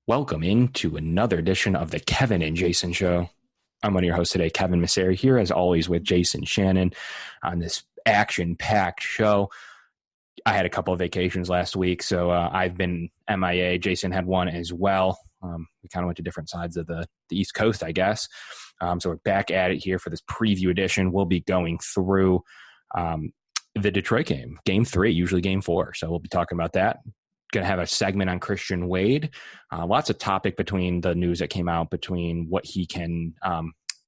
Welcome into another edition of the Kevin and Jason Show. I'm one of your hosts today, Kevin Masseri, here as always with Jason Shannon on this action-packed show. I had a couple of vacations last week, so I've been MIA. Jason had one as well. We kind of went to different sides of the East Coast, I guess. So we're back at it here for this preview edition. We'll be going through the Detroit game, Game 3, usually Game 4. So we'll be talking about that. Going to have a segment on Christian Wade. Lots of topic between the news that came out between what he can,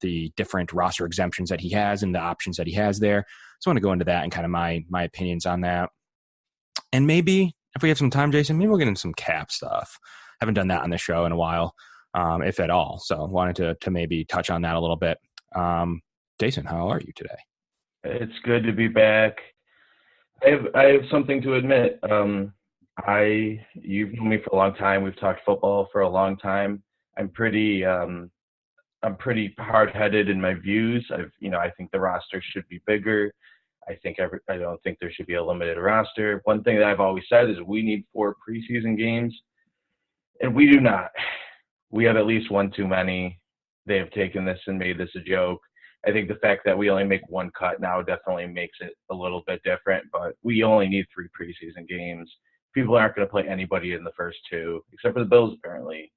the different roster exemptions that he has and the options that he has there. So I want to go into that and kind of my opinions on that. And maybe if we have some time, Jason, maybe we'll get into some cap stuff. Haven't done that on the show in a while, if at all. So wanted to maybe touch on that a little bit. Jason, how are you today? It's good to be back. I have something to admit. You've known me for a long time. We've talked football for a long time. I'm pretty hard-headed in my views. I think the roster should be bigger. I don't think there should be a limited roster. One thing that I've always said is we need 4 preseason games, and we do not. We have at least one too many. They have taken this and made this a joke. I think the fact that we only make one cut now definitely makes it a little bit different, but we only need 3 preseason games. People aren't going to play anybody in the first 2, except for the Bills, apparently.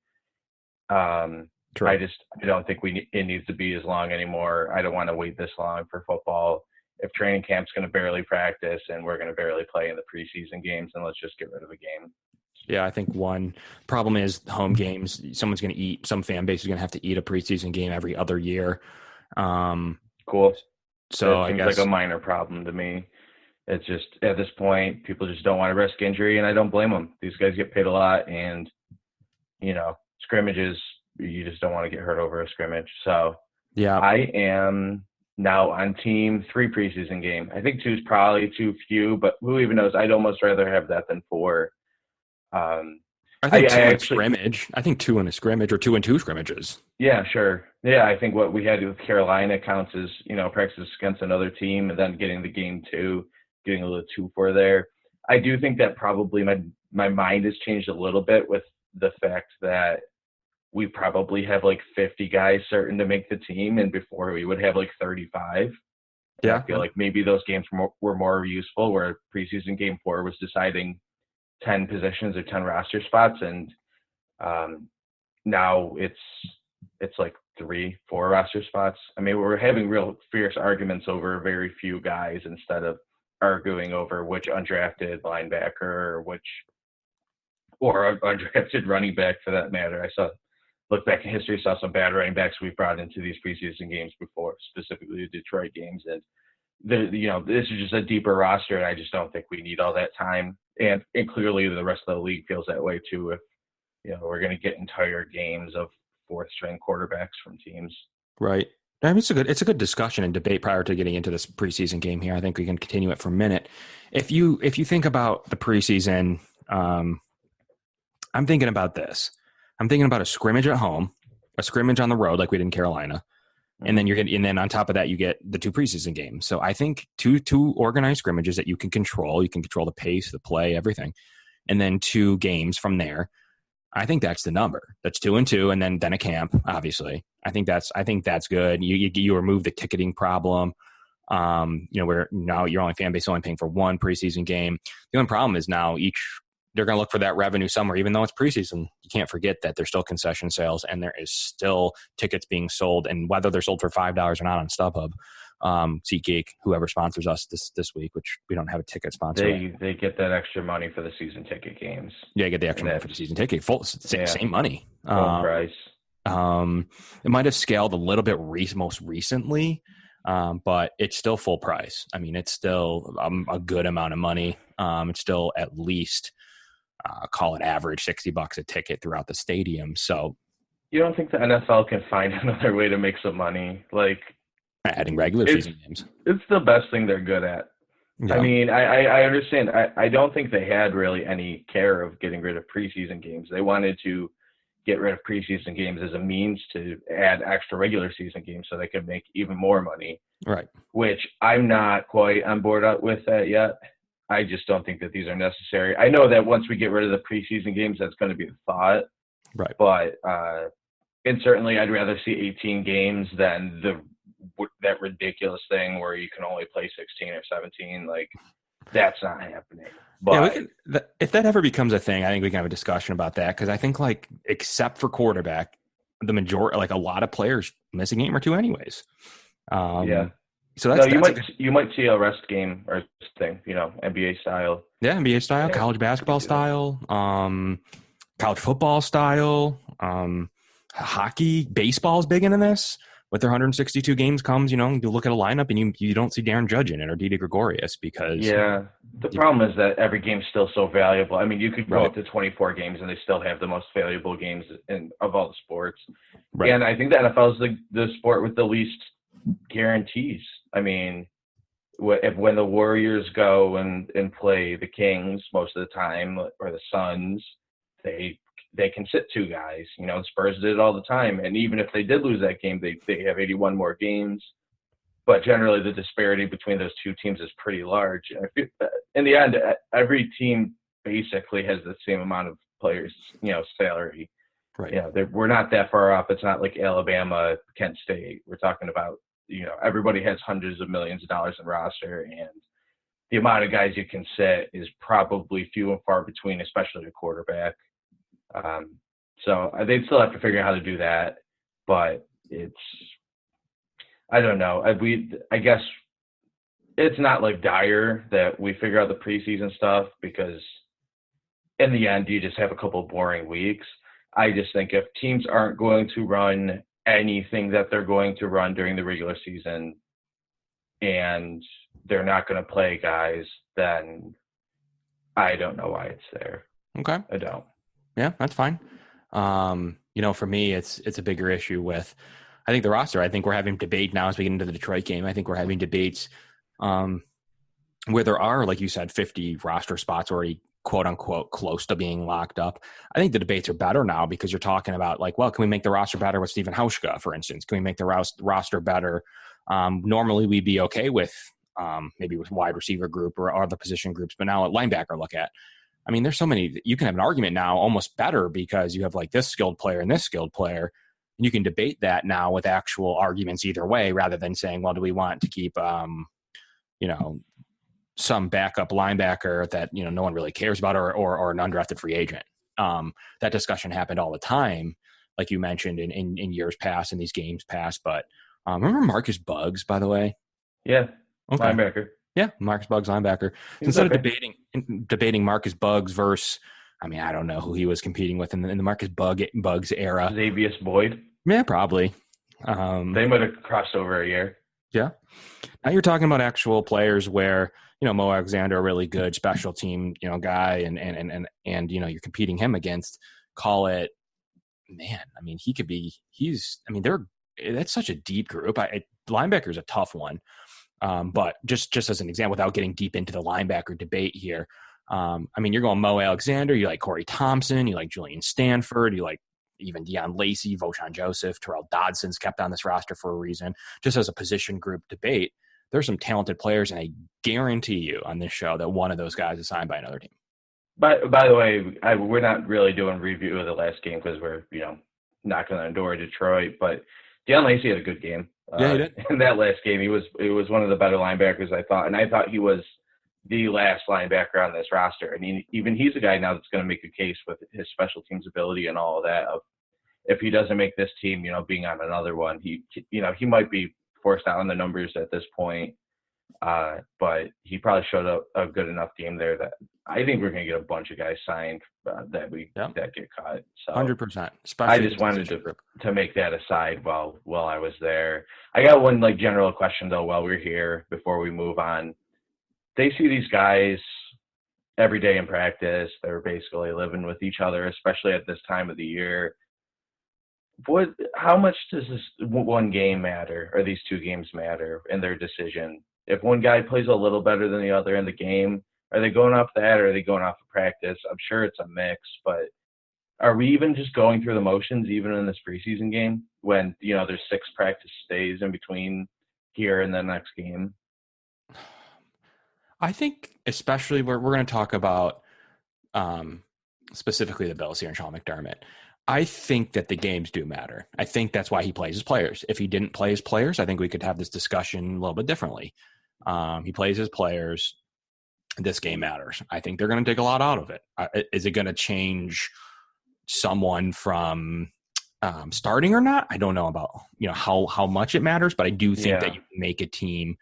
True. I don't think it needs to be as long anymore. I don't want to wait this long for football. If training camp's going to barely practice and we're going to barely play in the preseason games, then let's just get rid of a game. Yeah, I think one problem is home games. Some fan base is going to have to eat a preseason game every other year. Cool. So that I seems guess like a minor problem to me. It's just, at this point, people just don't want to risk injury, and I don't blame them. These guys get paid a lot, and, scrimmages, you just don't want to get hurt over a scrimmage. So yeah, I am now on team 3 preseason game. I think 2 is probably too few, but who even knows? I'd almost rather have that than 4. I think 2 in a scrimmage. I think 2 in a scrimmage or 2 and 2 scrimmages. Yeah, sure. Yeah, I think what we had with Carolina counts as, practice against another team and then getting the game 2. Getting a little 2-4 there. I do think that probably my mind has changed a little bit with the fact that we probably have like 50 guys certain to make the team, and before we would have like 35. Yeah. I feel like maybe those games were more useful, where preseason game 4 was deciding 10 positions or 10 roster spots, and now it's like 3-4 roster spots. I mean, we're having real fierce arguments over very few guys instead of arguing over which undrafted linebacker or undrafted running back for that matter. Look back in history, saw some bad running backs we've brought into these preseason games before, specifically the Detroit games. And this is just a deeper roster, and I just don't think we need all that time. And clearly the rest of the league feels that way too. If we're going to get entire games of 4th-string quarterbacks from teams, right? I mean, it's a good discussion and debate prior to getting into this preseason game here. I think we can continue it for a minute. If you think about the preseason, I'm thinking about this. I'm thinking about a scrimmage at home, a scrimmage on the road like we did in Carolina, and then on top of that you get the 2 preseason games. So I think two organized scrimmages that you can control. You can control the pace, the play, everything, and then 2 games from there. I think that's the number. That's 2 and 2, and then a camp. Obviously, I think that's good. You remove the ticketing problem. Where now your only fan base is only paying for 1 preseason game. The only problem is now they're going to look for that revenue somewhere, even though it's preseason. You can't forget that there's still concession sales and there is still tickets being sold, and whether they're sold for $5 or not on StubHub. SeatGeek, whoever sponsors us this week, which we don't have a ticket sponsor. They get that extra money for the season ticket games. Yeah, get the extra money for the season ticket. Same money. Full price. It might have scaled a little bit most recently, but it's still full price. I mean, it's still a good amount of money. It's still at least call it average $60 a ticket throughout the stadium. So you don't think the NFL can find another way to make some money? Like adding regular season games. It's the best thing they're good at. Yeah. I mean, I understand. I don't think they had really any care of getting rid of preseason games. They wanted to get rid of preseason games as a means to add extra regular season games so they could make even more money. Right. Which I'm not quite on board with that yet. I just don't think that these are necessary. I know that once we get rid of the preseason games, that's going to be the thought. Right. But and certainly I'd rather see 18 games than that ridiculous thing where you can only play 16 or 17. Like, that's not happening. Yeah, we But can. If that ever becomes a thing, I think we can have a discussion about that because I think, like, except for quarterback, the majority, like, a lot of players miss a game or two, anyways. yeah, So no, that's a good, you might see a rest game or thing, NBA style. yeah, NBA style, college You could basketball do that. style, college football style, hockey, baseball's big into this. With their 162 games comes, you look at a lineup and you don't see Darren Judge in it or Didi Gregorius because Yeah, the problem is that every game's still so valuable. I mean, you could go right, up to 24 games and they still have the most valuable games of all the sports. right, And I think the NFL is the sport with the least guarantees. I mean, when the Warriors go and play the Kings most of the time, or the Suns, they can sit two guys. Spurs did it all the time, and even if they did lose that game, they have 81 more games. But generally, the disparity between those two teams is pretty large. And I feel that in the end, every team basically has the same amount of players, salary. right. We're not that far off. It's not like Alabama, Kent State. We're talking about, everybody has hundreds of millions of dollars in roster, and the amount of guys you can sit is probably few and far between, especially a quarterback. So they'd still have to figure out how to do that, but I don't know. I guess it's not like dire that we figure out the preseason stuff because in the end, you just have a couple of boring weeks. I just think if teams aren't going to run anything that they're going to run during the regular season and they're not going to play guys, then I don't know why it's there. Okay. I don't. Yeah, that's fine. For me, it's a bigger issue with, I think, the roster. I think we're having debate now as we get into the Detroit game. I think we're having debates where there are, like you said, 50 roster spots already, quote unquote, close to being locked up. I think the debates are better now because you're talking about, like, well, can we make the roster better with Stephen Hauschka, for instance? Can we make the roster better? Normally we'd be okay with maybe with wide receiver group or other position groups, but now at linebacker, look at. I mean, there's so many, you can have an argument now almost better because you have like this skilled player and this skilled player. And you can debate that now with actual arguments either way, rather than saying, well, do we want to keep, some backup linebacker that, no one really cares about or an undrafted free agent. That discussion happened all the time, like you mentioned in years past, in these games past. But remember Marcus Buggs, by the way? Yeah. Okay. Linebacker. Yeah, Marcus Buggs, linebacker. Instead of debating Marcus Buggs versus, I mean, I don't know who he was competing with in the Marcus Buggs era. Xavier Boyd. Yeah, probably. They might have crossed over a year. Yeah. Now you're talking about actual players where, Mo Alexander, a really good special team, guy, and you're competing him against, call it, man, I mean, that's such a deep group. Linebacker is a tough one. But just as an example, without getting deep into the linebacker debate here, you're going Mo Alexander, you like Corey Thompson, you like Julian Stanford, you like even Deion Lacey, Voshan Joseph, Terrell Dodson's kept on this roster for a reason. Just as a position group debate, there's some talented players, and I guarantee you on this show that one of those guys is signed by another team. By the way, we're not really doing review of the last game because we're, knocking on the door of Detroit, but Deion Lacey had a good game. Yeah, he did. In that last game, it was one of the better linebackers, I thought. And I thought he was the last linebacker on this roster. I mean, even he's a guy now that's going to make a case with his special teams ability and all of that. If he doesn't make this team, being on another one, he might be forced out on the numbers at this point. But he probably showed up a good enough game there that I think we're going to get a bunch of guys signed that get cut. So 100%. I just wanted to make that aside while I was there. I got one general question though while we're here before we move on. They see these guys every day in practice. They're basically living with each other, especially at this time of the year. How much does this one game matter, or these two games matter in their decision? If one guy plays a little better than the other in the game, are they going off that, or are they going off of practice? I'm sure it's a mix, but are we even just going through the motions even in this preseason game when, there's 6 practice days in between here and the next game? I think especially we're going to talk about specifically the Bills here and Sean McDermott. I think that the games do matter. I think that's why he plays his players. If he didn't play his players, I think we could have this discussion a little bit differently. He plays his players. This game matters. I think they're going to take a lot out of it. Is it going to change someone from starting or not? I don't know about how much it matters, but I do think that you can make a team.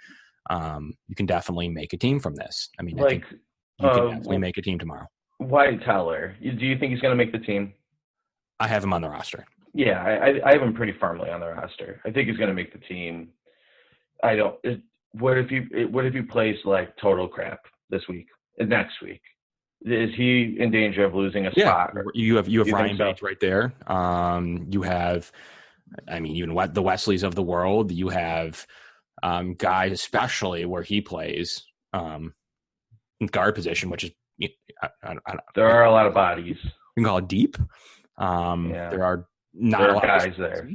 You can definitely make a team from this. I mean, I think you can definitely make a team tomorrow. Wyatt Teller, do you think he's going to make the team? I have him on the roster. Yeah, I have him pretty firmly on the roster. I think he's going to make the team. I don't. What if he plays like total crap this week and next week? Is he in danger of losing a spot? You have Ryan Bates right there. You have, I mean, even the Wesleys of the world. You have guys, especially where he plays guard position, which is there are a lot of bodies. You can call it deep. There are not a lot of guys there.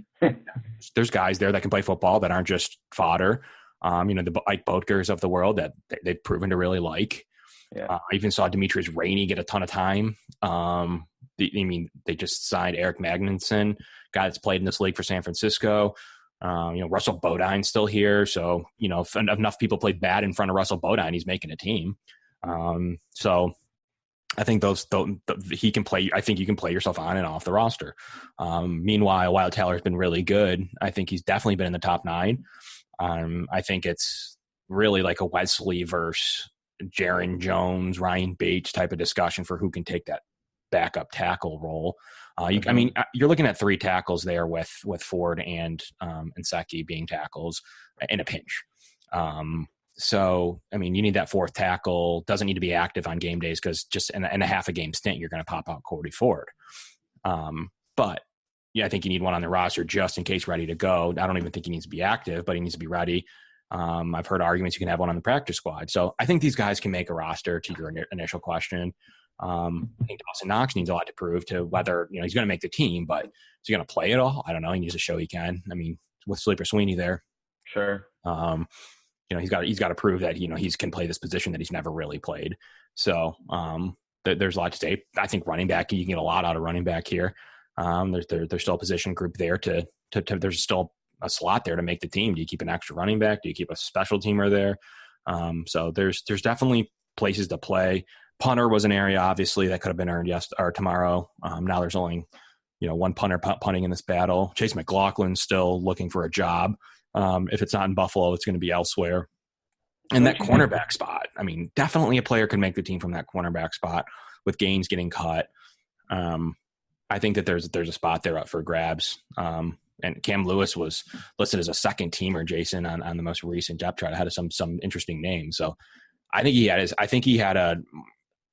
There's guys there that can play football that aren't just fodder. The Ike Boetkers of the world that they've proven to really like. Yeah. I even saw Demetrius Rainey get a ton of time. They just signed Eric Magnuson, guy that's played in this league for San Francisco. Russell Bodine's still here. So, if enough people play bad in front of Russell Bodine, he's making a team. So I think he can play. I think you can play yourself on and off the roster. Meanwhile, Wyatt Teller has been really good. I think he's definitely been in the top 9. I think it's really like a Wesley versus Jaron Jones, Ryan Bates type of discussion for who can take that backup tackle role. You're looking at 3 tackles there with Ford and Nseki being tackles in a pinch. So, you need that 4th tackle. Doesn't need to be active on game days because just in a half a game stint, you're going to pop out Cody Ford. But I think you need one on the roster just in case ready to go. I don't even think he needs to be active, but he needs to be ready. I've heard arguments you can have one on the practice squad. So I think these guys can make a roster to your initial question. I think Dawson Knox needs a lot to prove to whether, he's going to make the team, but is he going to play at all? I don't know. He needs to show he can. With Sleeper Sweeney there. Sure. He's got to prove that, he can play this position that he's never really played. So there's a lot to say. I think running back, you can get a lot out of running back here. There's still a position group there to there's still a slot there to make the team. Do you keep an extra running back? Do you keep a special teamer there? So there's definitely places to play. Punter was an area obviously that could have been earned tomorrow. Now there's only one punter punting in this battle. Chase McLaughlin's still looking for a job. If it's not in Buffalo, it's going to be elsewhere. And that cornerback spot, definitely a player could make the team from that cornerback spot with Gaines getting cut. I think that there's a spot there up for grabs. And Cam Lewis was listed as a second teamer, Jason, on the most recent depth chart. I had some interesting names. So I think he had a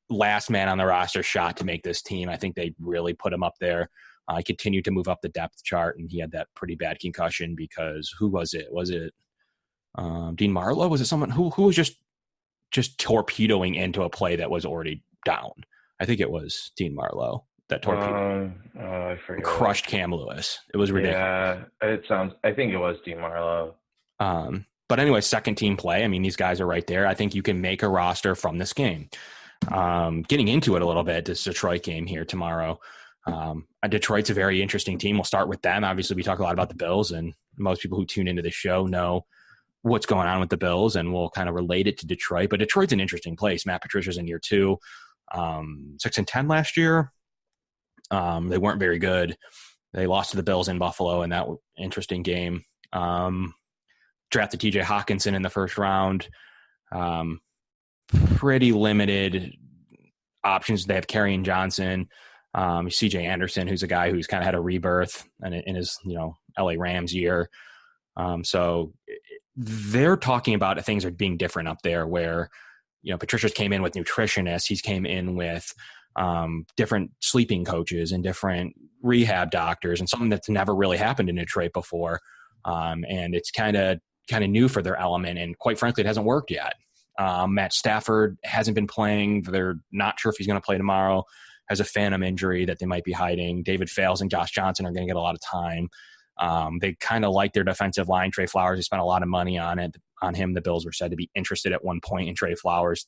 last man on the roster shot to make this team. I think they really put him up there. He continued to move up the depth chart, and he had that pretty bad concussion because who was it? Was it Dean Marlowe? Was it someone who was just torpedoing into a play that was already down? I think it was Dean Marlowe that torpedoed. I forget. Crushed Cam Lewis. It was ridiculous. Yeah, I think it was Dean Marlowe. But anyway, second team play. These guys are right there. I think you can make a roster from this game. Getting into it a little bit, this Detroit game here tomorrow. Detroit's a very interesting team. We'll start with them. Obviously, we talk a lot about the Bills, and most people who tune into the show know what's going on with the Bills, and we'll kind of relate it to Detroit. But Detroit's an interesting place. Matt Patricia's in year 2, 6-10 last year. They weren't very good. They lost to the Bills in Buffalo in that interesting game. Drafted TJ Hawkinson in the first round. Pretty limited options. They have Kerryon Johnson, CJ Anderson, who's a guy who's kind of had a rebirth in his, LA Rams year. So they're talking about things are being different up there where, Patricia's came in with nutritionists. He's came in with different sleeping coaches and different rehab doctors and something that's never really happened in Detroit before. And it's kind of new for their element. And quite frankly, it hasn't worked yet. Matt Stafford hasn't been playing. They're not sure if he's going to play tomorrow. Has a phantom injury that they might be hiding. David Fales and Josh Johnson are going to get a lot of time. They kind of like their defensive line. Trey Flowers, they spent a lot of money on him. The Bills were said to be interested at one point in Trey Flowers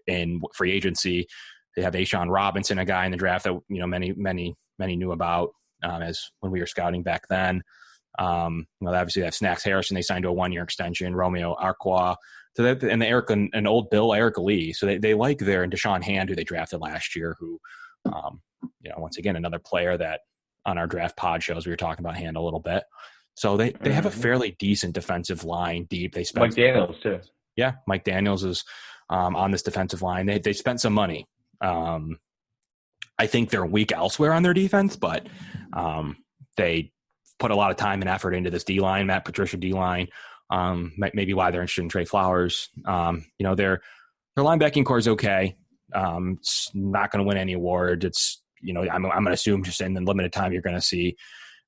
in free agency. They have Ashawn Robinson, a guy in the draft that, many many knew about as when we were scouting back then. Obviously they have Snacks Harrison. They signed to a 1-year extension. Romeo Arqua. So that, and and old Bill Eric Lee. So they like their, and Deshaun Hand, who they drafted last year, who, once again, another player that on our draft pod shows, we were talking about Hand a little bit. So they have a fairly decent defensive line deep. They spent Mike Daniels too. Yeah, Mike Daniels is on this defensive line. They spent some money. I think they're weak elsewhere on their defense, but they put a lot of time and effort into this D-line, Matt Patricia D-line. Maybe why they're interested in Trey Flowers. Their linebacking core is okay. It's not going to win any awards. It's, I'm going to assume just in the limited time you're going to see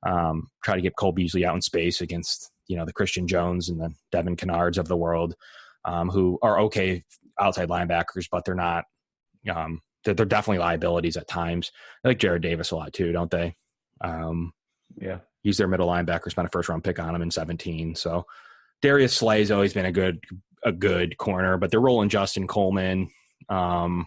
try to get Cole Beasley out in space against, the Christian Jones and the Devin Kennards of the world, who are okay outside linebackers, but they're not, they're definitely liabilities at times. They like Jared Davis a lot too, don't they? Yeah. He's their middle linebacker, spent a first-round pick on him in 2017. So Darius Slay's always been a good corner, but they're rolling Justin Coleman. I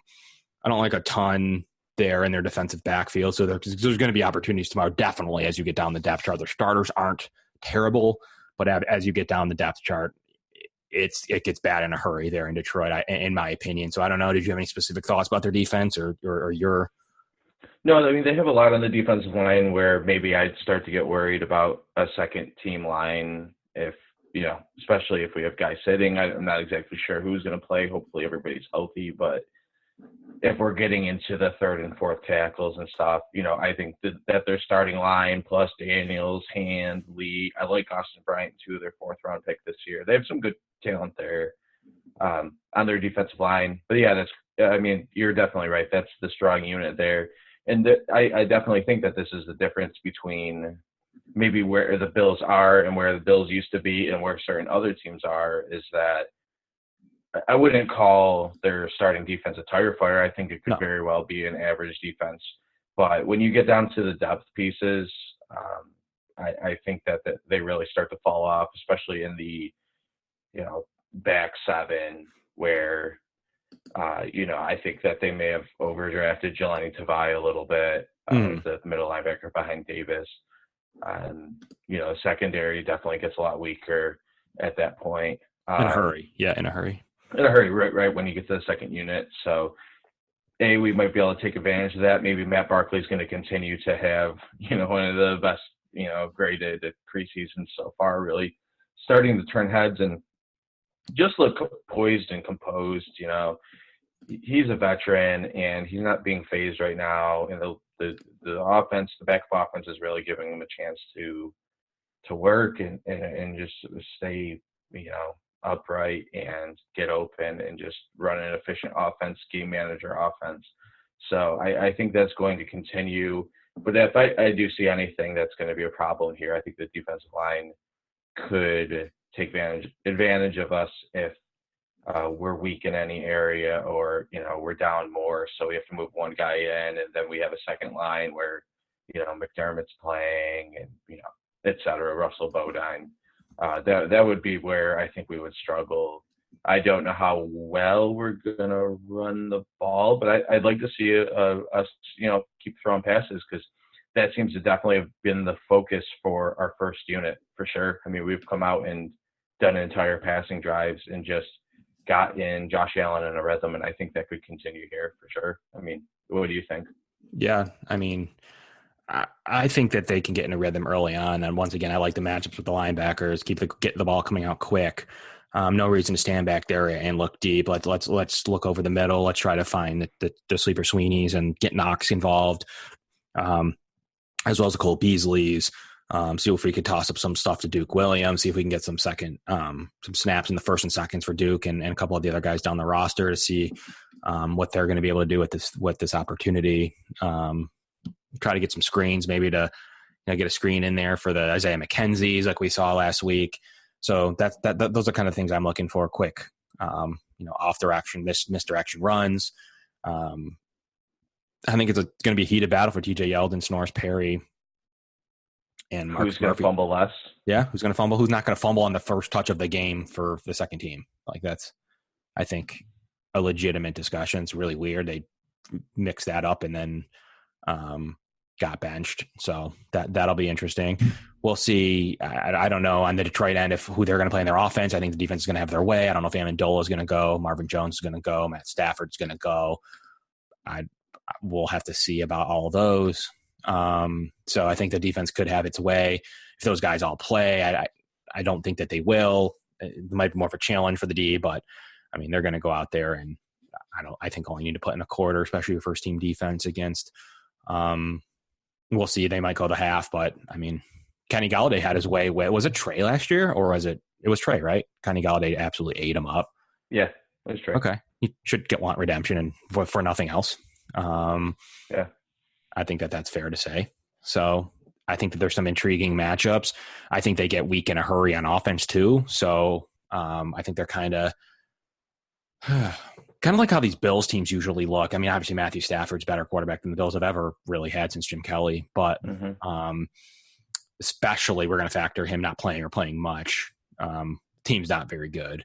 don't like a ton there in their defensive backfield. So there's going to be opportunities tomorrow, definitely, as you get down the depth chart. Their starters aren't terrible, but as you get down the depth chart, it gets bad in a hurry there in Detroit, in my opinion. So I don't know. Did you have any specific thoughts about their defense or your? No, I mean, they have a lot on the defensive line where maybe I'd start to get worried about a second team line if, especially if we have guys sitting. I'm not exactly sure who's going to play. Hopefully everybody's healthy, but if we're getting into the third and fourth tackles and stuff, I think that their starting line plus Daniels, Hand, Lee, I like Austin Bryant too, their 4th-round pick this year. They have some good talent there on their defensive line. But yeah, you're definitely right. That's the strong unit there. And I definitely think that this is the difference between maybe where the Bills are and where the Bills used to be and where certain other teams are, is that I wouldn't call their starting defense a tire fire. I think it could very well be an average defense. But when you get down to the depth pieces, I think that they really start to fall off, especially in the, back seven where, I think that they may have overdrafted Jelani Tavai a little bit, the middle linebacker behind Davis. Secondary definitely gets a lot weaker at that point. In a hurry. Yeah, in a hurry. In a hurry, right when you get to the second unit. So, we might be able to take advantage of that. Maybe Matt Barkley is going to continue to have, one of the best, graded preseasons so far, really starting to turn heads and just look poised and composed. He's a veteran and he's not being phased right now. And the offense, the backup offense is really giving him a chance to work and just stay, upright and get open and just run an efficient offense, game manager offense. So I think that's going to continue. But if I do see anything that's going to be a problem here, I think the defensive line could take advantage of us if we're weak in any area or, we're down more. So we have to move one guy in and then we have a second line where, McDermott's playing and, et cetera, Russell Bodine. That would be where I think we would struggle. I don't know how well we're going to run the ball, but I'd like to see us, keep throwing passes because that seems to definitely have been the focus for our first unit for sure. I mean, we've come out and done entire passing drives and just got in Josh Allen in a rhythm, and I think that could continue here for sure. I mean, what do you think? Yeah, I mean, I think that they can get in a rhythm early on. And once again, I like the matchups with the linebackers, get the ball coming out quick. No reason to stand back there and look deep. Let's look over the middle. Let's try to find the sleeper Sweeneys and get Knox involved, as well as the Cole Beasleys. See if we could toss up some stuff to Duke Williams. See if we can get some snaps in the first and seconds for Duke and a couple of the other guys down the roster to see what they're going to be able to do with this opportunity. Try to get some screens, maybe to get a screen in there for the Isaiah McKenzie's like we saw last week. So those are kind of things I'm looking for. Quick, off direction, misdirection runs. I think it's going to be a heated battle for TJ Yeldon, Snorris Perry, and Marcus Who's going to fumble less? Yeah, who's going to fumble? Who's not going to fumble on the first touch of the game for the second team? Like that's, I think, a legitimate discussion. It's really weird they mix that up and then got benched. So that'll be interesting. We'll see. I don't know on the Detroit end who they're going to play in their offense. I think the defense is going to have their way. I don't know if Amendola is going to go. Marvin Jones is going to go. Matt Stafford's going to go. We'll have to see about all of those. So I think the defense could have its way if those guys all play. I don't think that they will. It might be more of a challenge for the D, but I mean, they're going to go out there and I think all you need to put in a quarter, especially your first team defense against. We'll see. They might go to half, but I mean, Kenny Galladay had his way. Was it Trey last year or was it was Trey, right? Kenny Galladay absolutely ate him up. Yeah, it was Trey. Okay. He should want redemption and for nothing else. Yeah. I think that's fair to say. So I think that there's some intriguing matchups. I think they get weak in a hurry on offense too. So I think they're kind of like how these Bills teams usually look. I mean, obviously Matthew Stafford's better quarterback than the Bills have ever really had since Jim Kelly, but especially we're going to factor him not playing or playing much. Team's not very good.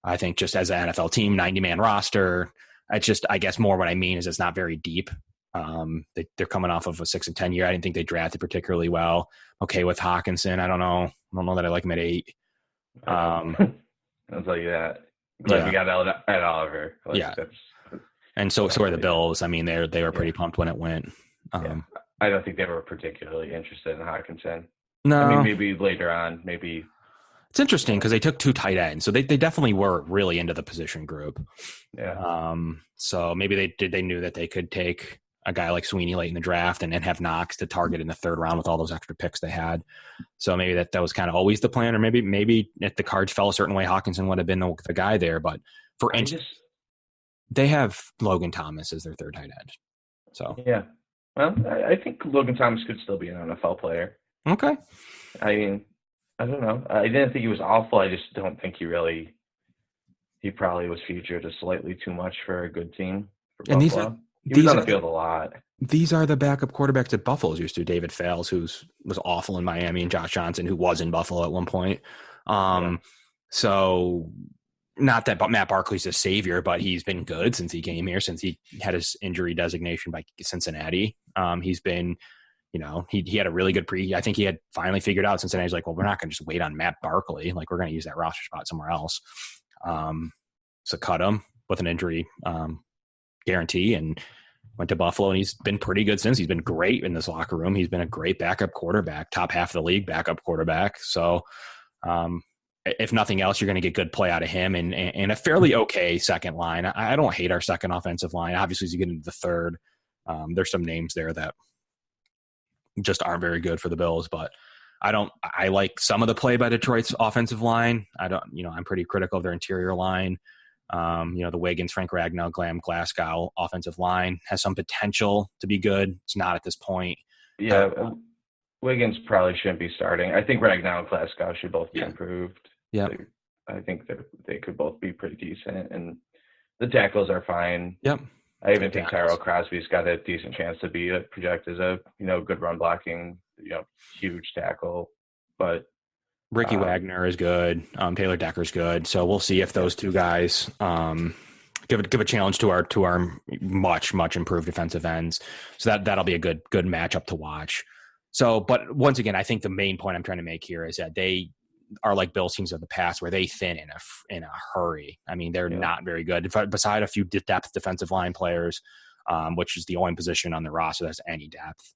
I think just as an NFL team, 90-man roster, I guess more what I mean is it's not very deep. They're coming off of a 6-10 year. I didn't think they drafted particularly well. Okay with Hawkinson. I don't know that I like him at 8. I'll tell you that. Glad we got Ed Oliver. And so are the Bills. I mean, they were pretty pumped when it went. I don't think they were particularly interested in Hawkinson. No. I mean, maybe later on, maybe. It's interesting because they took 2 tight ends, so they definitely were really into the position group. Yeah. So maybe they knew that they could take a guy like Sweeney late in the draft and then have Knox to target in the 3rd round with all those extra picks they had. So maybe that was kind of always the plan, or maybe if the cards fell a certain way, Hawkinson would have been the guy there. But for instance, they have Logan Thomas as their 3rd tight end. So yeah, well, I think Logan Thomas could still be an NFL player. Okay. I mean, I don't know. I didn't think he was awful. I just don't think he probably was featured as slightly too much for a good team. For Buffalo. He was on the field a lot. These are the backup quarterbacks that Buffalo's used to. David Fales, who was awful in Miami, and Josh Johnson, who was in Buffalo at one point. So not that Matt Barkley's a savior, but he's been good since he came here, since he had his injury designation by Cincinnati. He's been, he had a really good I think he had finally figured out Cincinnati's like, well, we're not going to just wait on Matt Barkley. Like, we're going to use that roster spot somewhere else. So cut him with an injury guarantee and went to Buffalo, and he's been pretty good since. He's been great in this locker room. He's been a great backup quarterback, top half of the league backup quarterback. So if nothing else, you're going to get good play out of him and a fairly okay second line. I don't hate our second offensive line. Obviously, as you get into the 3rd, there's some names there that just aren't very good for the Bills, but I like some of the play by Detroit's offensive line. I'm pretty critical of their interior line. The Wiggins, Frank Ragnow, Glasgow offensive line has some potential to be good. It's not at this point. Yeah, Wiggins probably shouldn't be starting. I think Ragnow and Glasgow should both be improved. Yeah, I think that they could both be pretty decent, and the tackles are fine. Yep. I even think Tyrell Crosby's got a decent chance to be projected as a good run blocking, huge tackle. But Ricky Wagner is good. Taylor Decker's good. So we'll see if those 2 guys give a challenge to our much improved defensive ends. So that'll be a good matchup to watch. So, but once again, I think the main point I'm trying to make here is that they are like Bills teams of the past, where they thin in a hurry. I mean, they're not very good. Beside a few depth defensive line players, which is the only position on the roster that's any depth.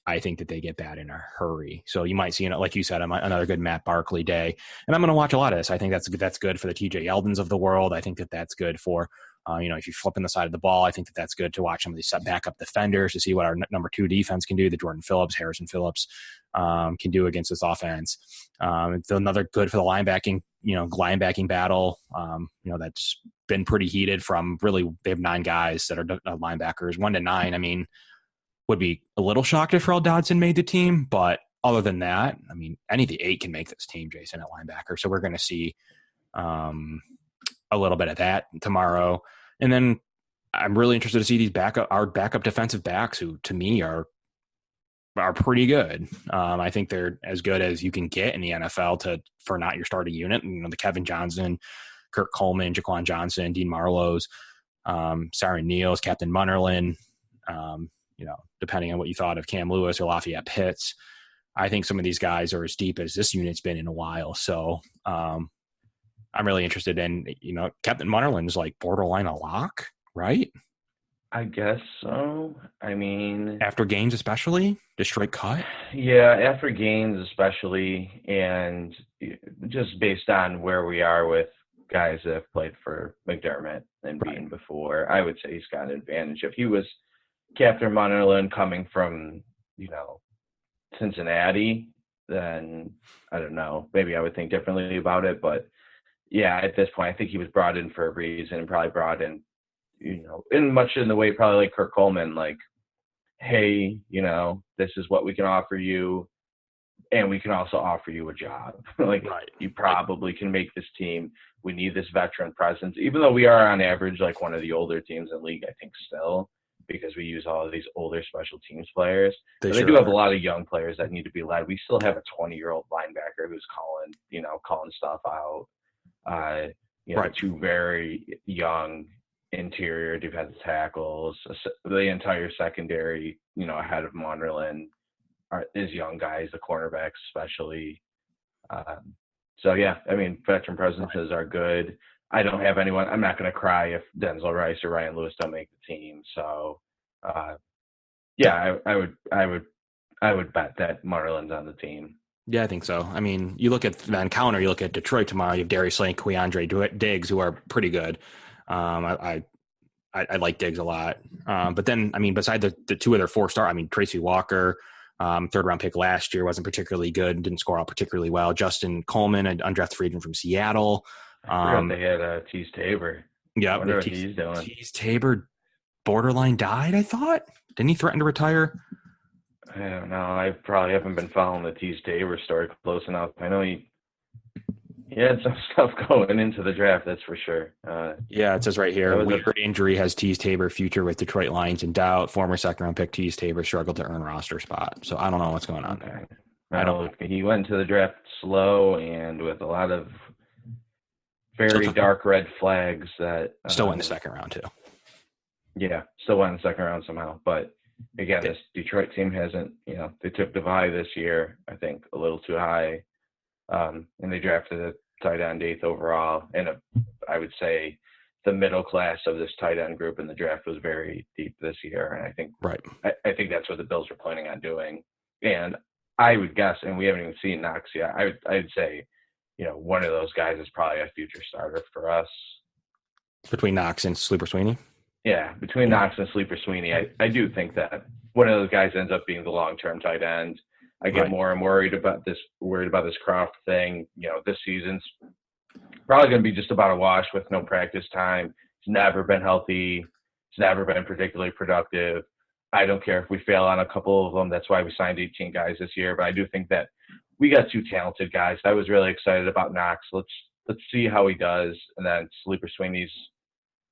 I think that they get bad in a hurry. So you might see, like you said, another good Matt Barkley day. And I'm going to watch a lot of this. I think that's good for the TJ Yeldons of the world. I think that's good for, if you're flipping the side of the ball, I think that's good to watch some of these backup defenders to see what our number 2 defense can do. The Jordan Phillips, Harrison Phillips can do against this offense. It's another good for the linebacking battle. That's been pretty heated from really, they have 9 guys that are linebackers, 1 to 9. I mean, would be a little shocked if Earl Dodson made the team, but other than that, I mean, any of the 8 can make this team, Jason, at linebacker. So we're going to see a little bit of that tomorrow. And then I'm really interested to see our backup defensive backs, who to me are pretty good. I think they're as good as you can get in the NFL for not your starting unit. The Kevin Johnson, Kirk Coleman, Jaquan Johnson, Dean Marlowe's, Siren Neal's, Captain Munnerlin. Depending on what you thought of Cam Lewis or Lafayette Pitts. I think some of these guys are as deep as this unit's been in a while. So I'm really interested in, Captain Munnerlin's like borderline a lock, right? I guess so. I mean, after games, especially the straight cut. Yeah, after games, especially, and just based on where we are with guys that have played for McDermott and Bean before, I would say he's got an advantage. If he was Captain Munnerlin coming from, Cincinnati, then I don't know. Maybe I would think differently about it. But yeah, at this point, I think he was brought in for a reason and probably brought in, in much in the way probably like Kurt Coleman, like, hey, this is what we can offer you, and we can also offer you a job. You probably can make this team. We need this veteran presence, even though we are on average like one of the older teams in the league, I think still, because we use all of these older special teams players. They do have a lot of young players that need to be led. We still have a 20-year-old linebacker who's calling stuff out. Two very young interior defensive tackles, the entire secondary, ahead of Munnerlin is young guys, the cornerbacks especially. Veteran presences are good. I don't have anyone. I'm not going to cry if Denzel Rice or Ryan Lewis don't make the team. So, I would bet that Munnerlin's on the team. Yeah, I think so. I mean, you look at Van Counter, you look at Detroit tomorrow. You have Darius Slay, Queandre Diggs, who are pretty good. I like Diggs a lot. But then, beside the two other 4-star, Tracy Walker, third-round pick last year, wasn't particularly good, didn't score out particularly well. Justin Coleman, an undrafted free agent from Seattle. They had Tease Tabor. Yeah, I wonder what he's doing. Tease Tabor borderline died, I thought. Didn't he threaten to retire? I don't know. I probably haven't been following the Tease Tabor story close enough. I know he had some stuff going into the draft, that's for sure. It says right here, weird injury has Tease Tabor future with Detroit Lions in doubt. Former second-round pick Tease Tabor struggled to earn roster spot. So I don't know what's going on there. I don't know. He went to the draft slow and with a lot of very dark red flags that still went in the second round too. Yeah, still went in the second round somehow. But again, this Detroit team hasn't, they took Devy this year, I think, a little too high. And they drafted a tight end 8th overall. And I would say the middle class of this tight end group in the draft was very deep this year. And I think I think that's what the Bills were planning on doing. And I would guess, and we haven't even seen Knox yet, I'd say, one of those guys is probably a future starter for us. Between Knox and Sleeper Sweeney? Yeah, between Knox and Sleeper Sweeney, I do think that one of those guys ends up being the long-term tight end. I get more and worried about this Croft thing. This season's probably going to be just about a wash with no practice time. He's never been healthy. He's never been particularly productive. I don't care if we fail on a couple of them. That's why we signed 18 guys this year. But I do think that we got 2 talented guys. I was really excited about Knox. Let's see how he does. And then Sleeper Sweeney's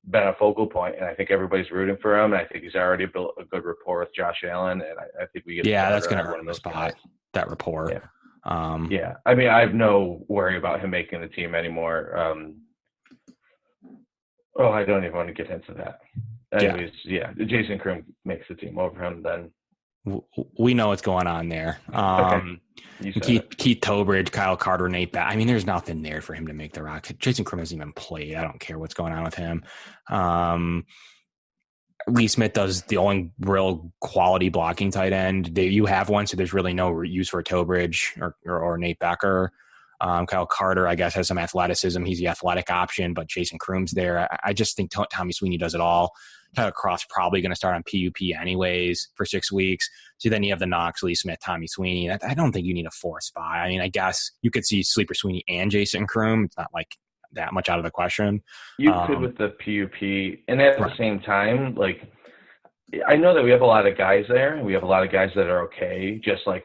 been a focal point, and I think everybody's rooting for him. And I think he's already built a good rapport with Josh Allen, and I think we get that's going to earn the spot. That rapport. Yeah. I have no worry about him making the team anymore. I don't even want to get into that. Anyways, Jason Kroom makes the team over him. Then we know what's going on there. Keith Tobridge, Kyle Carter, Nate Batt. There's nothing there for him to make the Rock. Jason Kroom hasn't even played. I don't care what's going on with him. Lee Smith does the only real quality blocking tight end. You have one, so there's really no use for Tobridge or Nate Becker. Kyle Carter, I guess, has some athleticism. He's the athletic option, but Jason Kroom's there. I just think Tommy Sweeney does it all. Tyler Croft's probably going to start on PUP anyways for 6 weeks. So then you have the Knox, Lee Smith, Tommy Sweeney. I don't think you need a 4th spot. I guess you could see Sleeper Sweeney and Jason Kroom. It's not like that much out of the question. You could with the PUP. And at the same time, I know that we have a lot of guys there. We have a lot of guys that are okay. Just like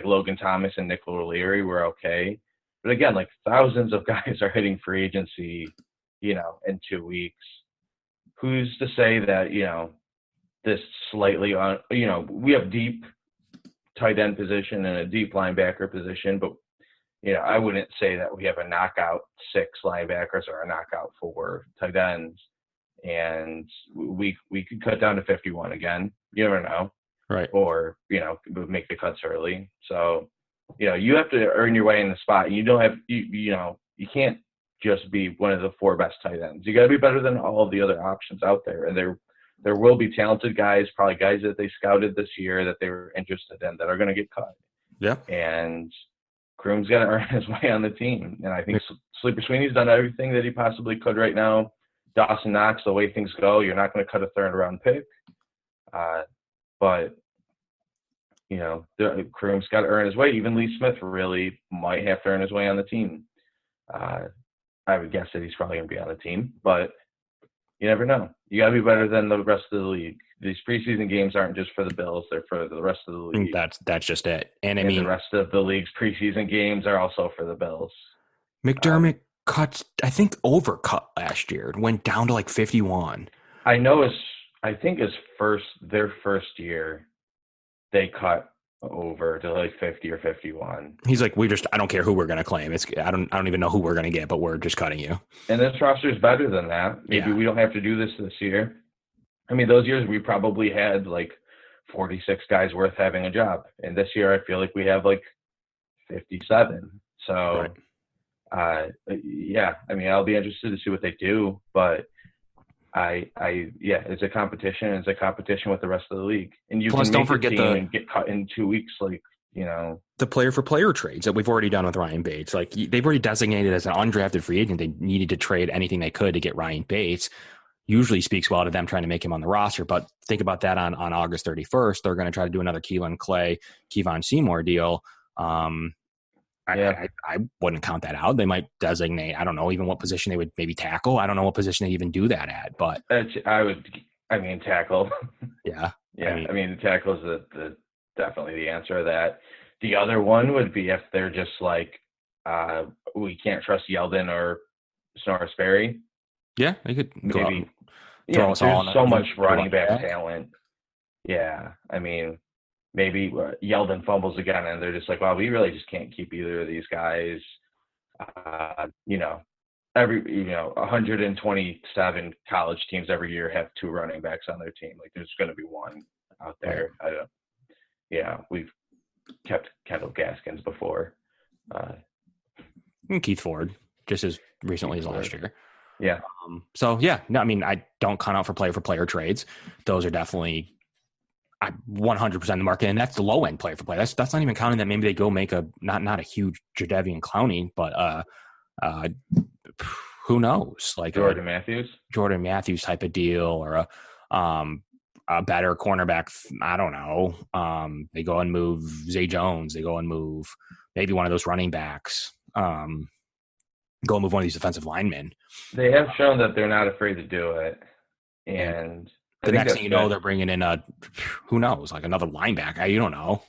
Logan Thomas and Nick O'Leary were okay. But again, thousands of guys are hitting free agency, in 2 weeks. Who's to say that, this slightly on, we have deep tight end position and a deep linebacker position, but, I wouldn't say that we have a knockout 6 linebackers or a knockout 4 tight ends. and we could cut down to 51 again. You never know. Right. Or, make the cuts early. So, you have to earn your way in the spot. You don't have, you can't just be one of the 4 best tight ends. You got to be better than all of the other options out there. And there will be talented guys, probably guys that they scouted this year that they were interested in that are going to get cut. Yeah. And Kroom's got to earn his way on the team. And I think Sleeper Sweeney's done everything that he possibly could right now. Dawson Knox, the way things go, you're not going to cut a 3rd round pick. But, Kroom's got to earn his way. Even Lee Smith really might have to earn his way on the team. I would guess that he's probably going to be on the team, but you never know. You got to be better than the rest of the league. These preseason games aren't just for the Bills; they're for the rest of the league. That's just it. And the rest of the league's preseason games are also for the Bills. McDermott overcut last year. It went down to like 51. I know. I think their first year, they cut over to like 50 or 51. He's like, I don't care who we're going to claim. I don't even know who we're going to get, but we're just cutting you. And this roster is better than that. Maybe we don't have to do this year. I mean, those years we probably had like 46 guys worth having a job. And this year I feel like we have like 57. So, I mean, I'll be interested to see what they do, but it's a competition. It's a competition with the rest of the league, and you Plus, can don't forget and get cut in 2 weeks. Like, the player for player trades that we've already done with Ryan Bates. Like, they've already designated as an undrafted free agent. They needed to trade anything they could to get Ryan Bates. Usually speaks well to them trying to make him on the roster. But think about that on August 31st, they're going to try to do another Keelan Clay, Kevon Seymour deal. I wouldn't count that out. They might designate, I don't know even what position they would maybe tackle. I don't know what position they even do that at, but tackle. Yeah. I mean tackle is the definitely the answer to that. The other one would be if they're just like, we can't trust Yeldon or Snorri Sperry. Yeah, they could maybe throw us all. There's so much running back talent. Yeah, I mean, maybe Yeldon fumbles again, and they're just like, well, we really just can't keep either of these guys. 127 college teams every year have 2 running backs on their team. Like, there's going to be one out there. We've kept Kendall Gaskins before. And Keith Ford, just as recently as last year. Yeah. I mean, I don't count out for player trades. Those are definitely 100% in the market, and that's the low end player for player. That's not even counting that maybe they go make a not a huge Jadeveon Clowney, but who knows? Like Jordan Matthews type of deal, or a better cornerback. I don't know. They go and move Zay Jones. They go and move maybe one of those running backs. Go and move one of these defensive linemen. They have shown that they're not afraid to do it, and the next thing you know, they're bringing in who knows, like another linebacker. You don't know.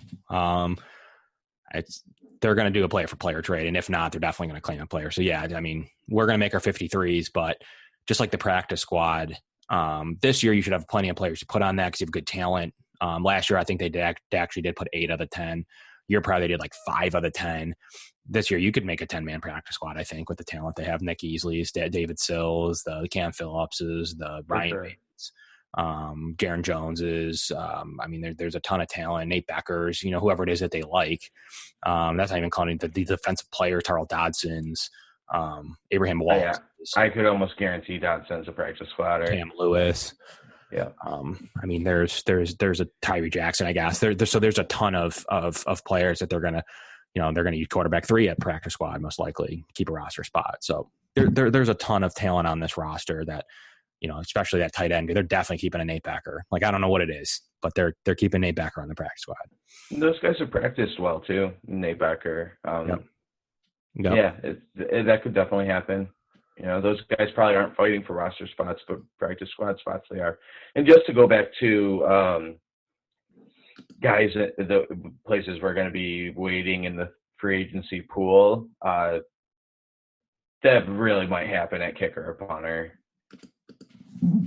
They're going to do a player for player trade, and if not, they're definitely going to claim a player. So yeah, I mean, we're going to make our 53s, but just like the practice squad, this year you should have plenty of players to put on that because you have good talent. Last year, I think they actually did put 8 out of 10. Year prior, they did like 5 out of 10. This year, you could make a 10-man practice squad, I think, with the talent they have. Nick Easley's, David Sills, the Cam Phillips's, the Ryan Bates, Jaron Jones's. I mean, there's a ton of talent. Nate Becker's, whoever it is that they like. That's not even counting the defensive players, Tarl Dodson's, Abraham Wallace. I could almost guarantee Dodson's a practice squad. Cam Lewis. Yeah. I mean, there's a Tyree Jackson, I guess. So there's a ton of players that they're gonna use quarterback 3 at practice squad, most likely keep a roster spot. So there's a ton of talent on this roster that, especially that tight end. They're definitely keeping a Nate Becker. Like, I don't know what it is, but they're keeping Nate Becker on the practice squad. Those guys have practiced well too. Nate Becker. Yep. Yeah, that could definitely happen. Those guys probably aren't fighting for roster spots, but practice squad spots they are. And just to go back to guys at the places we're going to be waiting in the free agency pool, that really might happen at kicker or punter.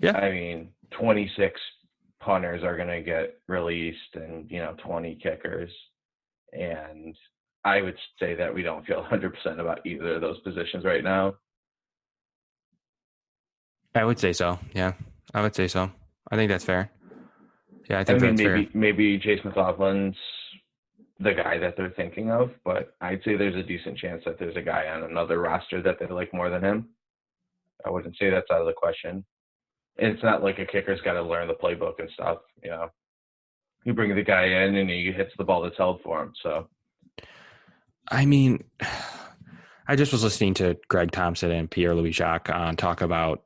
Yeah. I mean, 26 punters are going to get released and, 20 kickers. And I would say that we don't feel 100% about either of those positions right now. I would say so. Yeah, I would say so. I think that's fair. Yeah, I I think mean, that's fair. maybe Chase McLaughlin's the guy that they're thinking of, but I'd say there's a decent chance that there's a guy on another roster that they like more than him. I wouldn't say that's out of the question. And it's not like a kicker's got to learn the playbook and stuff. You know, you bring the guy in and he hits the ball that's held for him. So I mean, I just was listening to Greg Thompson and Pierre Louis Jacques talk about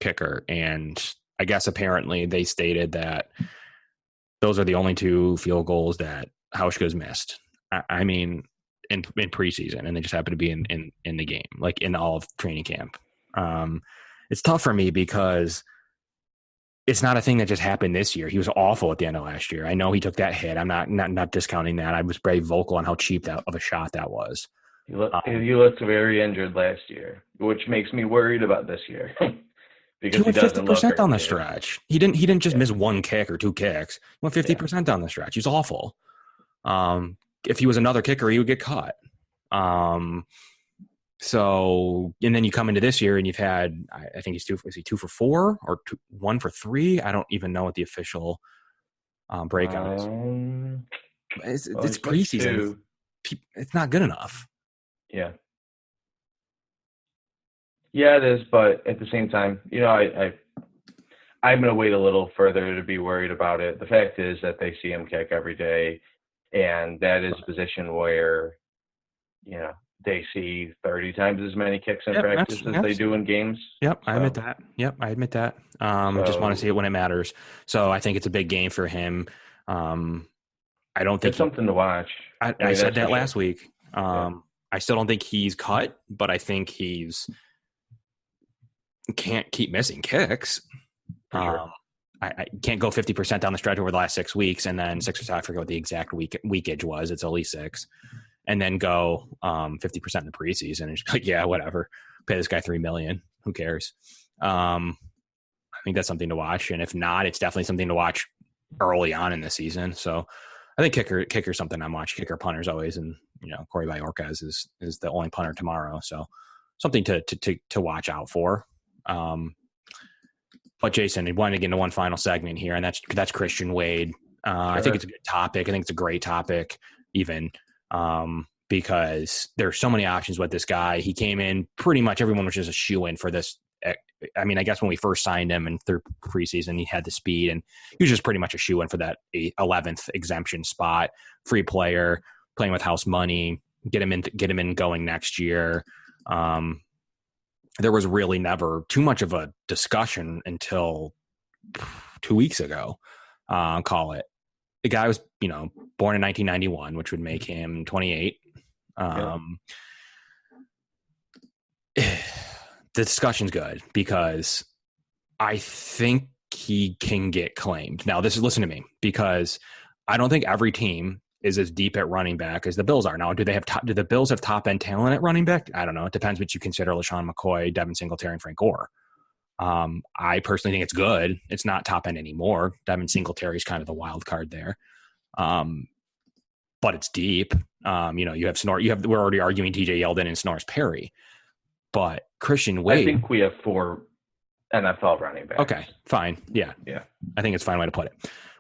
kicker, and I guess apparently they stated that those are the only two field goals that Hauschka's missed. I mean, in preseason, and they just happen to be in the game, like in all of training camp. It's tough for me because it's not a thing that just happened this year. He was awful at the end of last year. I know he took that hit. I'm not discounting that. I was very vocal on how cheap of a shot that was. he looked very injured last year, which makes me worried about this year. Because He he went doesn't look 50% down the hurt. stretch. He didn't just miss one kick or two kicks. He went 50% down the stretch. He's awful. If he was another kicker, he would get caught. So, and then you come into this year and you've had, I think is he 2 for 4 or 1 for 3? I don't even know what the official breakout is. It's preseason. It's not good enough. Yeah. Yeah, it is, but at the same time, you know, I'm going to wait a little further to be worried about it. The fact is that they see him kick every day, and that is a position where, you know, they see 30 times as many kicks in practice as they do in games. Yep, so. I admit that. Just want to see it when it matters. So I think it's a big game for him. I don't think it's something to watch. I said that last week. I still don't think he's cut, but I think he's can't keep missing kicks. Sure. I can't go 50% down the stretch over the last 6 weeks, and then 6 or 7. I forget what the exact weekage was. It's only 6, and then go 50% in the preseason. And just like, yeah, whatever. Pay this guy $3 million. Who cares? I think that's something to watch, and if not, it's definitely something to watch early on in the season. So I think kicker something I'm watching. Kicker, punters always, and you know, Corey Bajorquez is the only punter tomorrow. So something to watch out for. But Jason, I wanted to get into one final segment here, and that's Christian Wade. Sure. I think it's a good topic. I think it's a great topic, even because there's so many options with this guy. He came in, pretty much everyone was just a shoe-in for this. I mean, I guess when we first signed him in third preseason, he had the speed, and he was just pretty much a shoe-in for that 11th exemption spot. Free player, playing with house money, get him in going next year. There was really never too much of a discussion until 2 weeks ago. Call it. The guy was, you know, born in 1991, which would make him 28. The discussion's good because I think he can get claimed. Now, listen to me, because I don't think every team is as deep at running back as the Bills are. Now, do the Bills have top end talent at running back? I don't know. It depends what you consider LaShawn McCoy, Devin Singletary, and Frank Gore. I personally think it's good. It's not top end anymore. Devin Singletary is kind of the wild card there. But it's deep. You know, you have we're already arguing TJ Yeldon and Snorris Perry, but Christian Wade. I think we have 4 NFL running backs. Okay, fine. Yeah. I think it's a fine way to put it.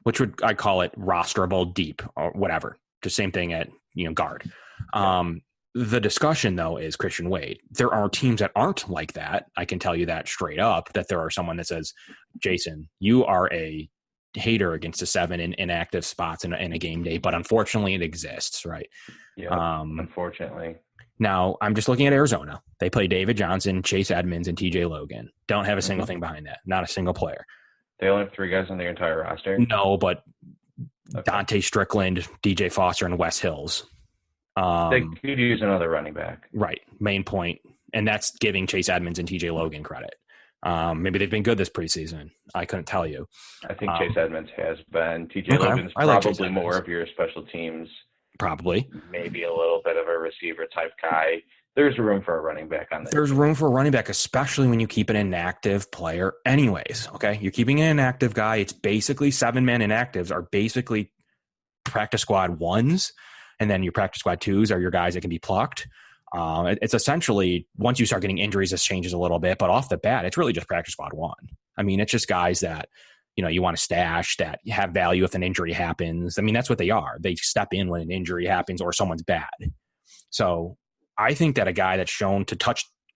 Which I call it rosterable deep or whatever. Just same thing at, you know, guard. The discussion, though, is Christian Wade. There are teams that aren't like that. I can tell you that straight up, that there are someone that says, Jason, you are a hater against the 7 inactive spots in a game day, but unfortunately it exists, right? Yeah, unfortunately. Now, I'm just looking at Arizona. They play David Johnson, Chase Edmonds, and TJ Logan. Don't have a single thing behind that. Not a single player. They only have 3 guys on their entire roster? No, but Dante Strickland, DJ Foster, and Wes Hills. They could use another running back. Right. Main point. And that's giving Chase Edmonds and TJ Logan credit. Maybe they've been good this preseason. I couldn't tell you. I think Chase Edmonds has been. TJ Logan's probably more of your special teams. Probably. Maybe a little bit of a receiver type guy. There's room for a running back on there. There's room for a running back, especially when you keep an inactive player anyways, okay? You're keeping an inactive guy. It's basically 7-man inactives are basically practice squad 1s, and then your practice squad 2s are your guys that can be plucked. It's essentially, once you start getting injuries, this changes a little bit, but off the bat, it's really just practice squad one. I mean, it's just guys that, you want to stash, that have value if an injury happens. I mean, that's what they are. They step in when an injury happens or someone's bad. So I think that a guy that's shown to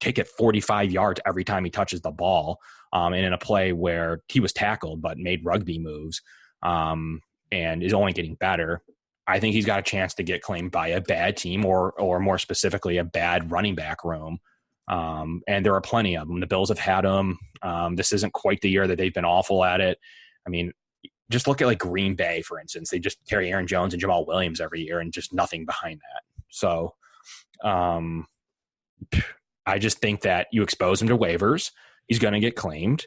take it 45 yards every time he touches the ball, and in a play where he was tackled but made rugby moves, and is only getting better, I think he's got a chance to get claimed by a bad team or more specifically a bad running back room. And there are plenty of them. The Bills have had them. This isn't quite the year that they've been awful at it. I mean, just look at like Green Bay, for instance. They just carry Aaron Jones and Jamal Williams every year and just nothing behind that. So I just think that you expose him to waivers, he's going to get claimed.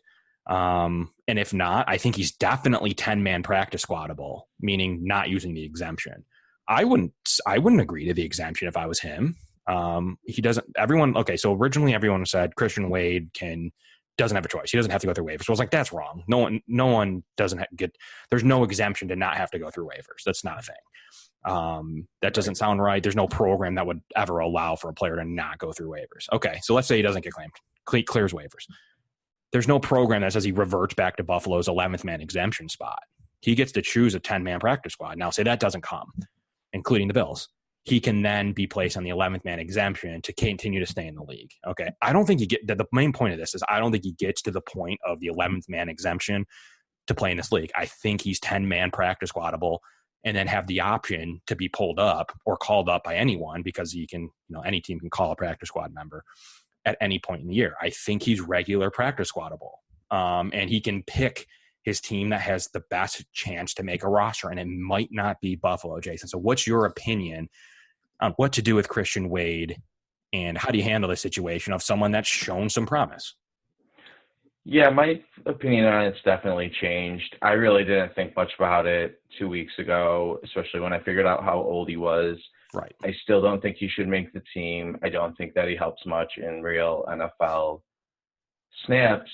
And if not, I think he's definitely 10-man practice squadable, meaning not using the exemption. I wouldn't agree to the exemption if I was him. He doesn't. Okay. So originally everyone said Christian Wade doesn't have a choice. He doesn't have to go through waivers. So I was like, that's wrong. No one doesn't get. There's no exemption to not have to go through waivers. That's not a thing. That doesn't sound right. There's no program that would ever allow for a player to not go through waivers. Okay. So let's say he doesn't get claimed, clears waivers. There's no program that says he reverts back to Buffalo's 11th man exemption spot. He gets to choose a 10-man practice squad. Now, say that doesn't come, including the Bills. He can then be placed on the 11th man exemption to continue to stay in the league. Okay. I don't think the main point of this is I don't think he gets to the point of the 11th man exemption to play in this league. I think he's 10-man practice squadable and then have the option to be pulled up or called up by anyone, because he can, any team can call a practice squad member at any point in the year. I think he's regular practice squadable. And he can pick his team that has the best chance to make a roster, and it might not be Buffalo, Jason. So what's your opinion on what to do with Christian Wade, and how do you handle the situation of someone that's shown some promise? Yeah, my opinion on it's definitely changed. I really didn't think much about it 2 weeks ago, especially when I figured out how old he was. Right. I still don't think he should make the team. I don't think that he helps much in real NFL snaps.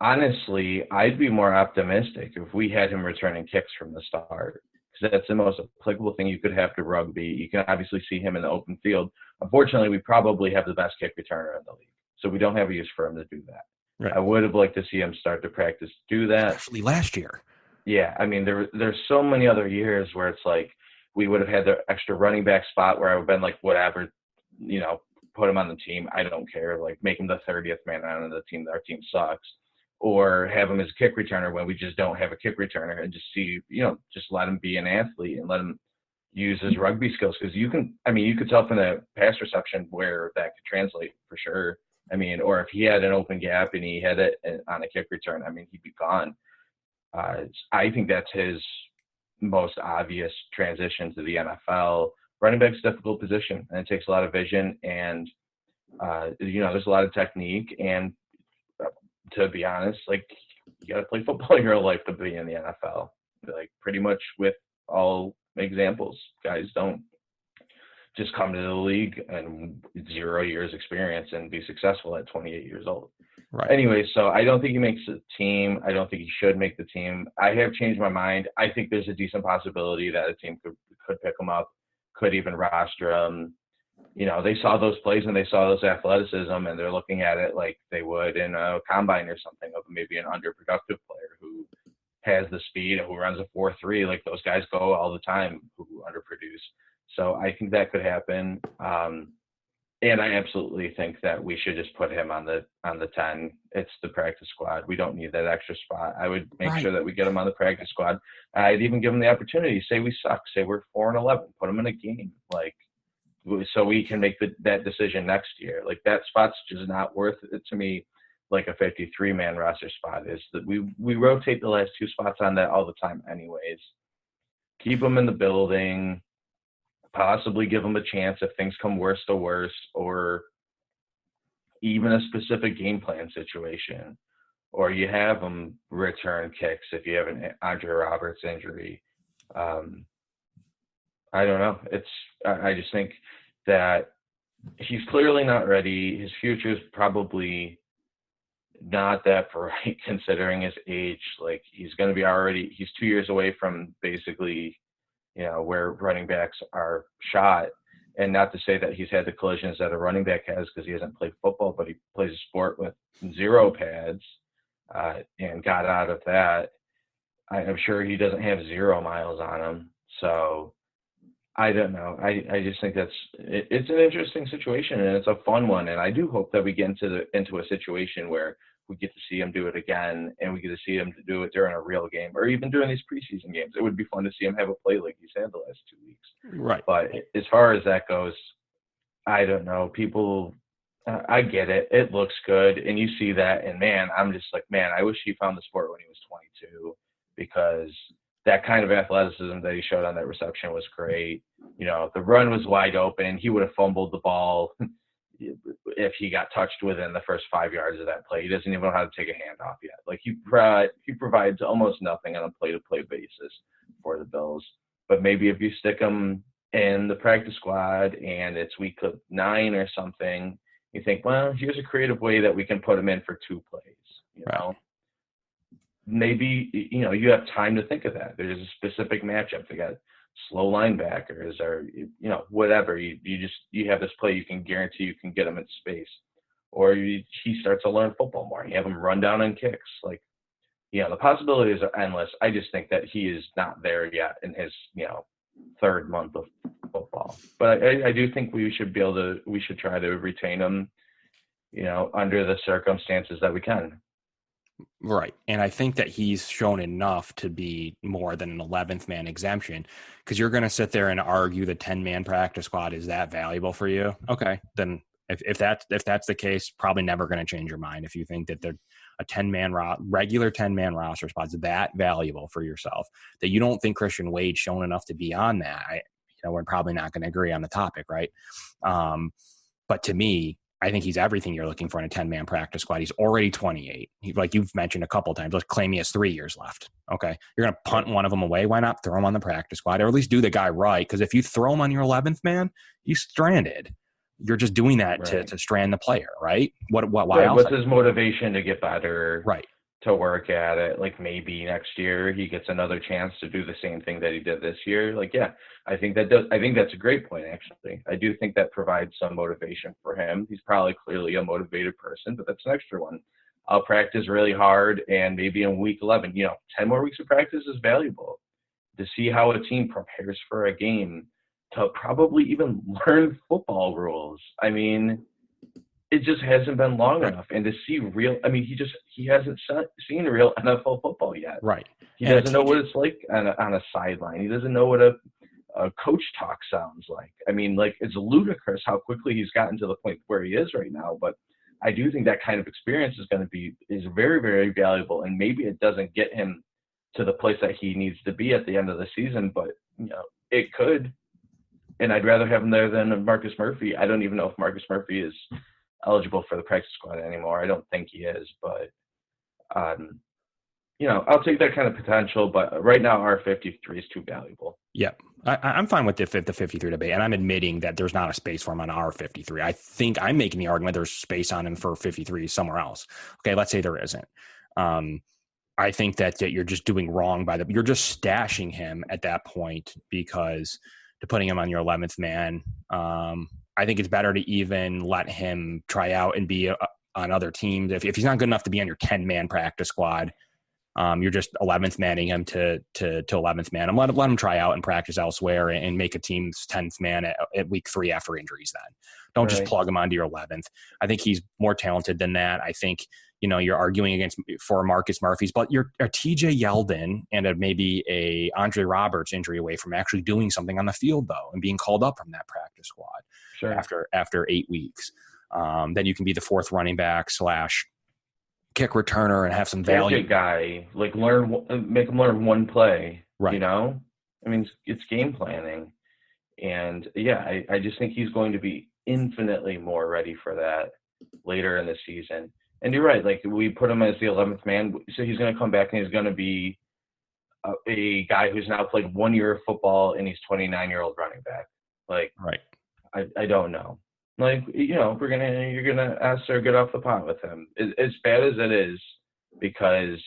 Honestly, I'd be more optimistic if we had him returning kicks from the start, because that's the most applicable thing you could have to rugby. You can obviously see him in the open field. Unfortunately, we probably have the best kick returner in the league, so we don't have a use for him to do that. Right. I would have liked to see him start to practice do that. Especially last year. Yeah, I mean, there's so many other years where it's like we would have had the extra running back spot where I would have been like, whatever, put him on the team. I don't care. Like, make him the 30th man on the team. Our team sucks. Or have him as a kick returner when we just don't have a kick returner, and just see, just let him be an athlete and let him use his rugby skills. Because you could tell from the pass reception where that could translate for sure. I mean, or if he had an open gap and he had it on a kick return, he'd be gone. I think that's his most obvious transition to the NFL. Running back's a difficult position, and it takes a lot of vision, and there's a lot of technique. And to be honest, like, you got to play football your whole life to be in the NFL. Like, pretty much with all examples, guys don't just come to the league and 0 years experience and be successful at 28 years old. Right. Anyway, so I don't think he makes the team. I don't think he should make the team. I have changed my mind. I think there's a decent possibility that a team could pick him up, could even roster him. They saw those plays and they saw those athleticism, and they're looking at it like they would in a combine or something, of maybe an underproductive player who has the speed and who runs a 4.3. Like, those guys go all the time who underproduce. So I think that could happen. And I absolutely think that we should just put him on the 10. It's the practice squad. We don't need that extra spot. I would make sure that we get him on the practice squad. I'd even give him the opportunity. Say we suck. Say we're 4-11. Put him in a game, so we can make that decision next year. Like, that spot's just not worth it to me. Like a 53-man roster spot is. That we rotate the last two spots on that all the time, anyways. Keep them in the building. Possibly give them a chance if things come worse to worse, or even a specific game plan situation, or you have them return kicks if you have an Andre Roberts injury. I don't know. I just think that he's clearly not ready. His future is probably not that bright considering his age. Like, he's 2 years away from basically, where running backs are shot. And not to say that he's had the collisions that a running back has because he hasn't played football, but he plays a sport with 0 pads and got out of that. I'm sure he doesn't have 0 miles on him. So I don't know. I just think it's an interesting situation, and it's a fun one. And I do hope that we get into a situation where we get to see him do it again, and we get to see him do it during a real game, or even during these preseason games. It would be fun to see him have a play like he's had the last 2 weeks. Right. But as far as that goes, I don't know. People, I get it. It looks good, and you see that, and man, I'm just like, man, I wish he found the sport when he was 22, because that kind of athleticism that he showed on that reception was great. The run was wide open. He would have fumbled the ball if he got touched within the first 5 yards of that play. He doesn't even know how to take a handoff yet. Like he provides almost nothing on a play-to-play basis for the Bills. But maybe if you stick him in the practice squad and it's week 9 or something, you think, well, here's a creative way that we can put him in for 2 plays. You know, maybe you have time to think of that. There's a specific matchup. They got slow linebackers or whatever. You have this play you can guarantee you can get him in space, or he starts to learn football more. You have him run down on kicks. Like, the possibilities are endless. I just think that he is not there yet in his 3rd month of football. But I do think we should try to retain him, under the circumstances that we can. Right. And I think that he's shown enough to be more than an 11th man exemption, because you're going to sit there and argue the 10-man practice squad is that valuable for you. Okay. Then if that's the case, probably never going to change your mind. If you think that they're a 10-man regular 10-man roster spot is that valuable for yourself, that you don't think Christian Wade's shown enough to be on that, we're probably not going to agree on the topic. Right. But to me, I think he's everything you're looking for in a 10-man practice squad. He's already 28. Like you've mentioned a couple of times, let's claim he has 3 years left. Okay. You're going to punt one of them away. Why not throw him on the practice squad, or at least do the guy right? Because if you throw him on your 11th man, he's stranded. You're just doing that to strand the player, right? Why else? What's his motivation to get better? Right. To work at it. Like maybe next year he gets another chance to do the same thing that he did this year. Like, yeah, I think that's a great point, actually. I do think that provides some motivation for him. He's probably clearly a motivated person, but that's an extra one. I'll practice really hard, and maybe in week 11, 10 more weeks of practice is valuable to see how a team prepares for a game, to probably even learn football rules. I mean, it just hasn't been long enough. And to see he hasn't seen real NFL football yet. Right. He doesn't know what it's like on a sideline. He doesn't know what a coach talk sounds like. I mean, like, it's ludicrous how quickly he's gotten to the point where he is right now. But I do think that kind of experience is very, very valuable. And maybe it doesn't get him to the place that he needs to be at the end of the season, but it could. And I'd rather have him there than Marcus Murphy. I don't even know if Marcus Murphy is eligible for the practice squad anymore. I don't think he is, but I'll take that kind of potential. But right now, our 53 is too valuable. Yeah, I'm fine with the 53 debate, and I'm admitting that there's not a space for him on our 53. I think I'm making the argument there's space on him for 53 somewhere else. Okay, let's say there isn't. I think that you're just doing wrong you're just stashing him at that point, because to putting him on your 11th man, I think it's better to even let him try out and be on other teams. If he's not good enough to be on your 10-man practice squad, you're just 11th manning him to 11th man, and let him try out and practice elsewhere and make a team's 10th man at week 3 after injuries. Then don't just plug him onto your 11th. I think he's more talented than that. I think you're arguing for Marcus Murphy's, but you're a TJ Yeldon and maybe a Andre Roberts injury away from actually doing something on the field, though, and being called up from that practice squad after 8 weeks. Then you can be the 4th running back / kick returner and have some value. Guy, like make him learn one play. Right. I mean, it's game planning, and yeah, I just think he's going to be infinitely more ready for that later in the season. And you're right. Like, we put him as the 11th man, so he's going to come back and he's going to be a guy who's now played 1 year of football, and he's 29-year-old running back. Like, right. I don't know. Like, you're gonna ask to get off the pot with him. As bad as it is, because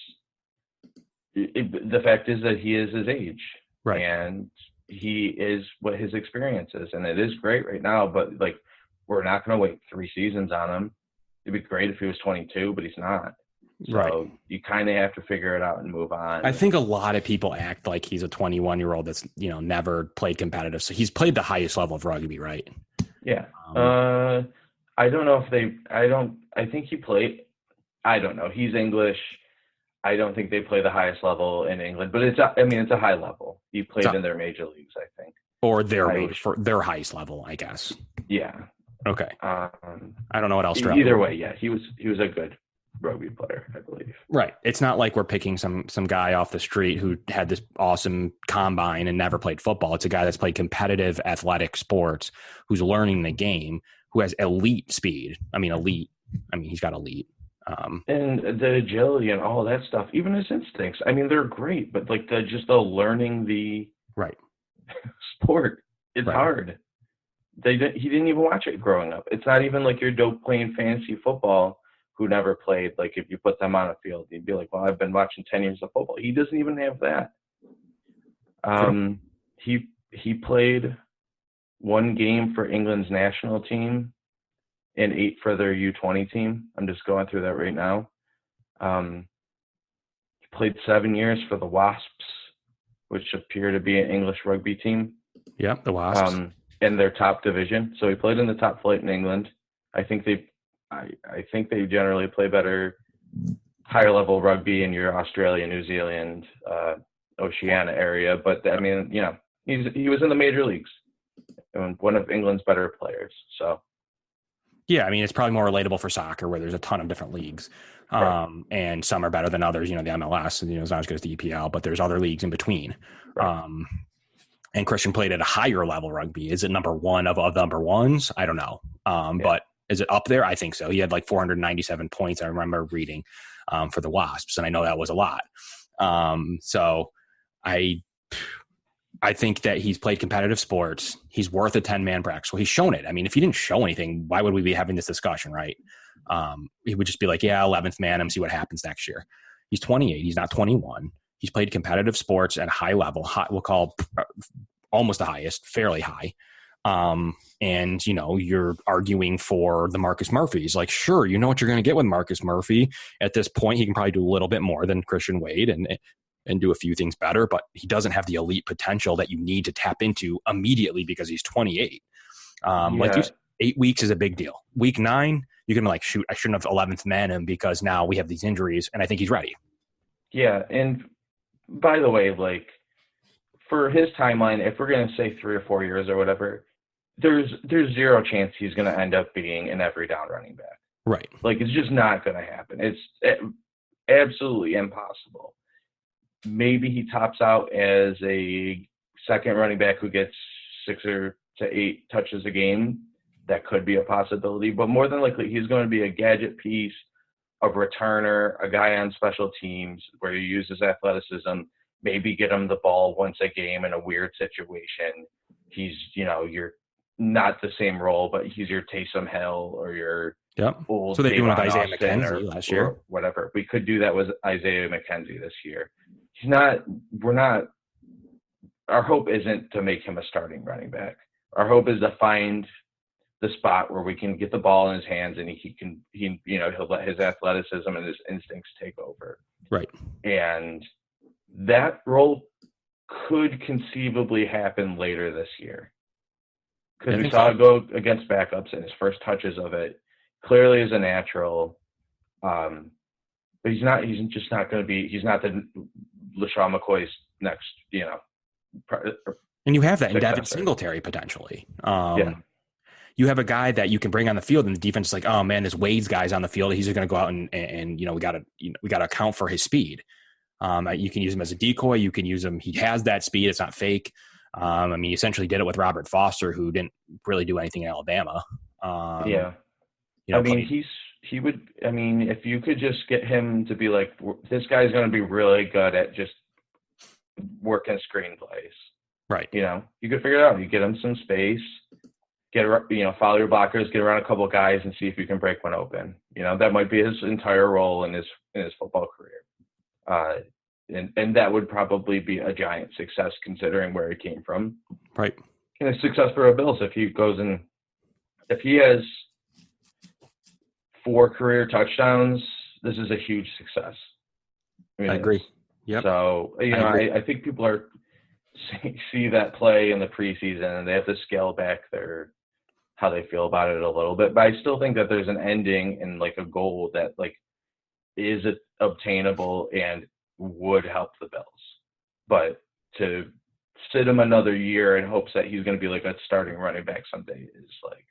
the fact is that he is his age, right? And he is what his experience is, and it is great right now. But like, we're not going to wait 3 seasons on him. It'd be great if he was 22, but he's not. So Right. you kind of have to figure it out and move on. I think a lot of people act like he's a 21-year-old that's, never played competitive. So he's played the highest level of rugby, right? Yeah. I don't know if I think he played, I don't know. He's English. I don't think they play the highest level in England, but it's a high level. He played in their major leagues, I think. Or for their highest level, I guess. Yeah. Okay. I don't know what else. Either way, yeah, he was a good rugby player, I believe. Right. It's not like we're picking some guy off the street who had this awesome combine and never played football. It's a guy that's played competitive athletic sports, who's learning the game, who has elite speed. He's got elite. And the agility and all that stuff, even his instincts. They're great, but like the learning the right sport, it's hard. He didn't even watch it growing up. It's not even like your dope playing fantasy football who never played. Like if you put them on a field, you'd be like, well, I've been watching 10 years of football. He doesn't even have that. He played 1 game for England's national team and 8 for their U20 team. I'm just going through that right now. He played 7 years for the Wasps, which appear to be an English rugby team. Yeah, the Wasps. In their top division. So he played in the top flight in England. I think they generally play better, higher level rugby in your Australia, New Zealand, Oceania area. But he was in the major leagues and one of England's better players. So. Yeah, it's probably more relatable for soccer where there's a ton of different leagues, and some are better than others. The MLS, is not as good as the EPL, but there's other leagues in between. Right. And Christian played at a higher level rugby. Is it number 1 of number ones? I don't know. But is it up there? I think so. He had like 497 points. I remember reading for the Wasps, and I know that was a lot. So I think that he's played competitive sports. He's worth a 10-man practice. Well, he's shown it. If he didn't show anything, why would we be having this discussion, right? He would just be like, 11th man, see what happens next year. He's 28. He's not 21. He's played competitive sports at a high level, we'll call almost the highest, fairly high. And, you're arguing for the Marcus Murphys. Like, sure, you know what you're going to get with Marcus Murphy. At this point, he can probably do a little bit more than Christian Wade and do a few things better, but he doesn't have the elite potential that you need to tap into immediately because he's 28. Like 8 weeks is a big deal. Week 9, you can be like, shoot, I shouldn't have 11th man him because now we have these injuries, and I think he's ready. Yeah, and by the way, like for his timeline, if we're going to say 3 or 4 years or whatever, there's 0 chance he's going to end up being an every down running back. Right. Like it's just not going to happen. It's absolutely impossible. Maybe he tops out as a second running back who gets 6 to 8 touches a game. That could be a possibility, but more than likely he's going to be a gadget piece, a returner, a guy on special teams where you use his athleticism, maybe get him the ball once a game in a weird situation. He's, you're not the same role, but he's your Taysom Hill or your old. So they're doing with Isaiah Austin McKenzie last year. Or whatever. We could do that with Isaiah McKenzie this year. Our hope isn't to make him a starting running back. Our hope is to find the spot where we can get the ball in his hands and he'll let his athleticism and his instincts take over. Right. And that role could conceivably happen later this year. Because we saw it go against backups and his first touches of it clearly is a natural. But he's not the LaShawn McCoy's next, and you have that in Devin Singletary potentially. You have a guy that you can bring on the field, and the defense is like, oh man, this Wade's guy's on the field. He's going to go out and we got to account for his speed. You can use him as a decoy. You can use him. He has that speed. It's not fake. He essentially did it with Robert Foster, who didn't really do anything in Alabama. He would. If you could just get him to be like, this guy's going to be really good at just working screenplays. Right. You could figure it out. You get him some space. Follow your blockers, get around a couple of guys, and see if you can break one open. That might be his entire role in his football career. and that would probably be a giant success considering where he came from. Right. And a success for the Bills if he has 4 career touchdowns, this is a huge success. I agree. Yep. So, I think people are see that play in the preseason and they have to scale back how they feel about it a little bit. But I still think that there's an ending and like a goal that like is obtainable and would help the Bills. But to sit him another year in hopes that he's going to be like a starting running back someday is like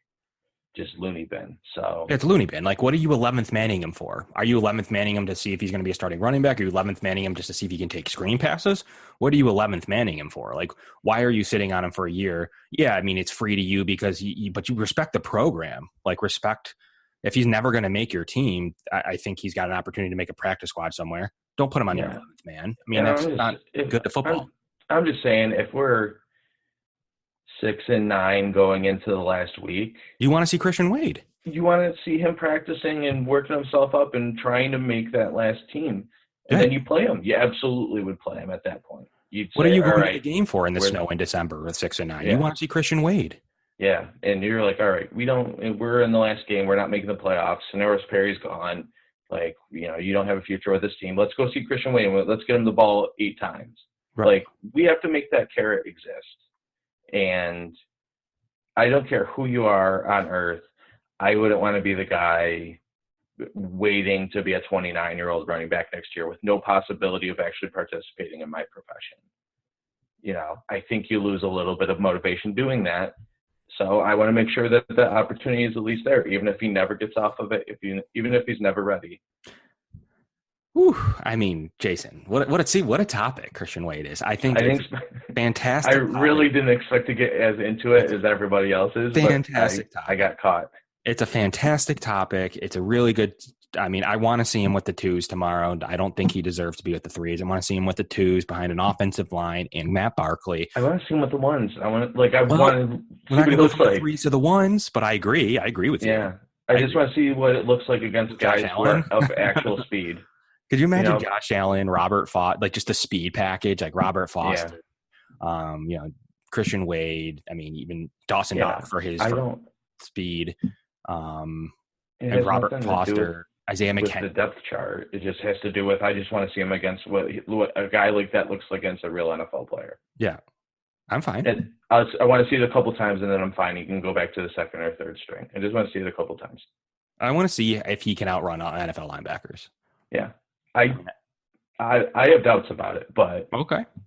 just loony bin. So it's loony bin. Like, what are you 11th manning him for? Are you 11th manning him to see if he's going to be a starting running back? Are you 11th manning him just to see if he can take screen passes? What are you 11th manning him for? Like, why are you sitting on him for a year? Yeah, I mean, it's free to you because but you respect the program. Like, respect. If he's never going to make your team, I think he's got an opportunity to make a practice squad somewhere. Don't put him on your 11th man. I mean, that's not good to football. I'm just saying, if we're 6-9 going into the last week, you want to see Christian Wade. You want to see him practicing and working himself up and trying to make that last team. And then you play him. You absolutely would play him at that point. What are you going to the game for in the snow in December with 6-9? You want to see Christian Wade. Yeah, and you're like, all right, we're in the last game. We're not making the playoffs. Sonoris Perry's gone. Like, you don't have a future with this team. Let's go see Christian Wade. Let's get him the ball 8 times. Right. Like, we have to make that carrot exist. And I don't care who you are on earth. I wouldn't want to be the guy waiting to be a 29-year-old running back next year with no possibility of actually participating in my profession. I think you lose a little bit of motivation doing that. So I want to make sure that the opportunity is at least there, even if he never gets off of it, even if he's never ready. Whew. I mean, Jason, what a topic Christian Wade is. I think it's fantastic. I really didn't expect to get as into it as everybody else is. Fantastic topic. I got caught. It's a fantastic topic. It's a really good. I mean, I want to see him with the 2s tomorrow. I don't think he deserves to be with the 3s. I want to see him with the 2s behind an offensive line and Matt Barkley. I want to see him with the 1s. We're not going to go from the 3s to the 1s, but I agree. I agree with you. Yeah. I just want to see what it looks like against guys of actual speed. Could you imagine Josh Allen, Robert Foster, like just the speed package, like Robert Foster, Christian Wade. I mean, even Dawson Knox for his speed, and Robert Foster, Isaiah McKenzie. With the depth chart, it just has to do with. I just want to see him against what a guy like that looks like against a real NFL player. Yeah, I'm fine. And I want to see it a couple times, and then I'm fine. He can go back to the 2nd or 3rd string. I just want to see it a couple times. I want to see if he can outrun NFL linebackers. Yeah. I have doubts about it, but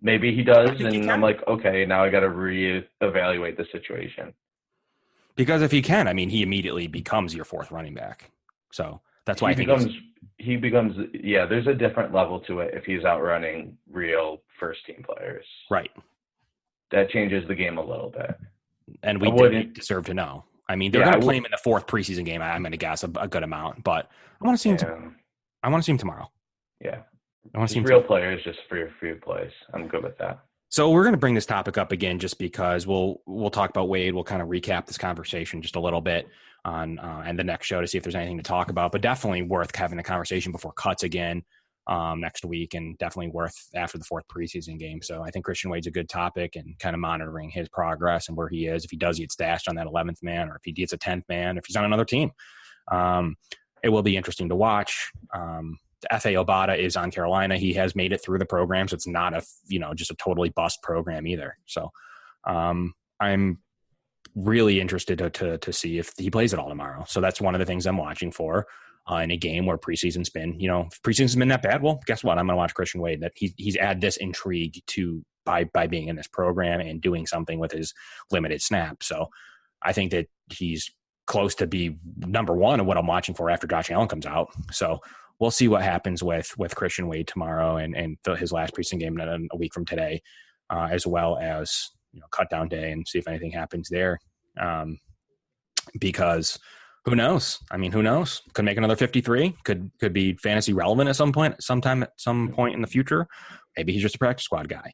maybe he does, and I'm like, okay, now I got to reevaluate the situation. Because if he can, I mean, he immediately becomes your 4th running back. So that's why he becomes. Yeah, there's a different level to it if he's outrunning real first-team players. Right. That changes the game a little bit. And we didn't deserve to know. I mean, they're going to play him in the 4th preseason game. I'm going to guess a good amount, but I want to see him tomorrow. I want to see him tomorrow. Yeah. I want to see real players just for a few plays. I'm good with that. So we're going to bring this topic up again just because we'll talk about Wade. We'll kind of recap this conversation just a little bit on and the next show to see if there's anything to talk about, but definitely worth having a conversation before cuts again next week, and definitely worth after the 4th preseason game. So I think Christian Wade's a good topic, and kind of monitoring his progress and where he is, if he does get stashed on that 11th man, or if he gets a 10th man, if he's on another team. It will be interesting to watch. F.A. Obata is on Carolina. He has made it through the program, so it's not just a totally bust program either. So I'm really interested to see if he plays it all tomorrow. So that's one of the things I'm watching for in a game where preseason's been, if preseason's been that bad, well, guess what? I'm going to watch Christian Wade. That he's add this intrigue to by being in this program and doing something with his limited snap. So I think that he's close to be number 1 of what I'm watching for after Josh Allen comes out. So we'll see what happens with Christian Wade tomorrow and his last preseason game a week from today, as well as cut down day, and see if anything happens there. Because who knows? I mean, who knows? Could make another 53. Could be fantasy relevant at some point in the future. Maybe he's just a practice squad guy.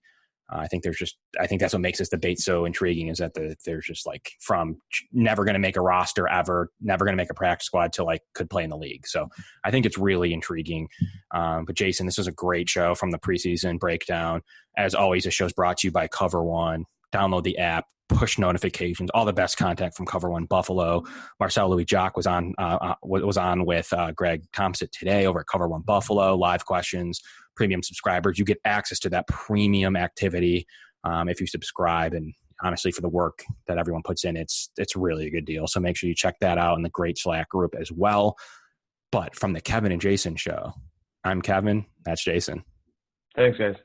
I think that's what makes this debate so intriguing, is that there's just like from never going to make a roster ever, never going to make a practice squad to like could play in the league. So I think it's really intriguing. But Jason, this was a great show from the preseason breakdown. As always, the show's brought to you by Cover One. Download the app, push notifications, all the best content from Cover One Buffalo. Marcel Louis Jacques was on with Greg Thompson today over at Cover One Buffalo. Live questions, premium subscribers. You get access to that premium activity if you subscribe. And honestly, for the work that everyone puts in, it's really a good deal. So make sure you check that out in the great Slack group as well. But from the Kevin and Jason show, I'm Kevin. That's Jason. Thanks, guys.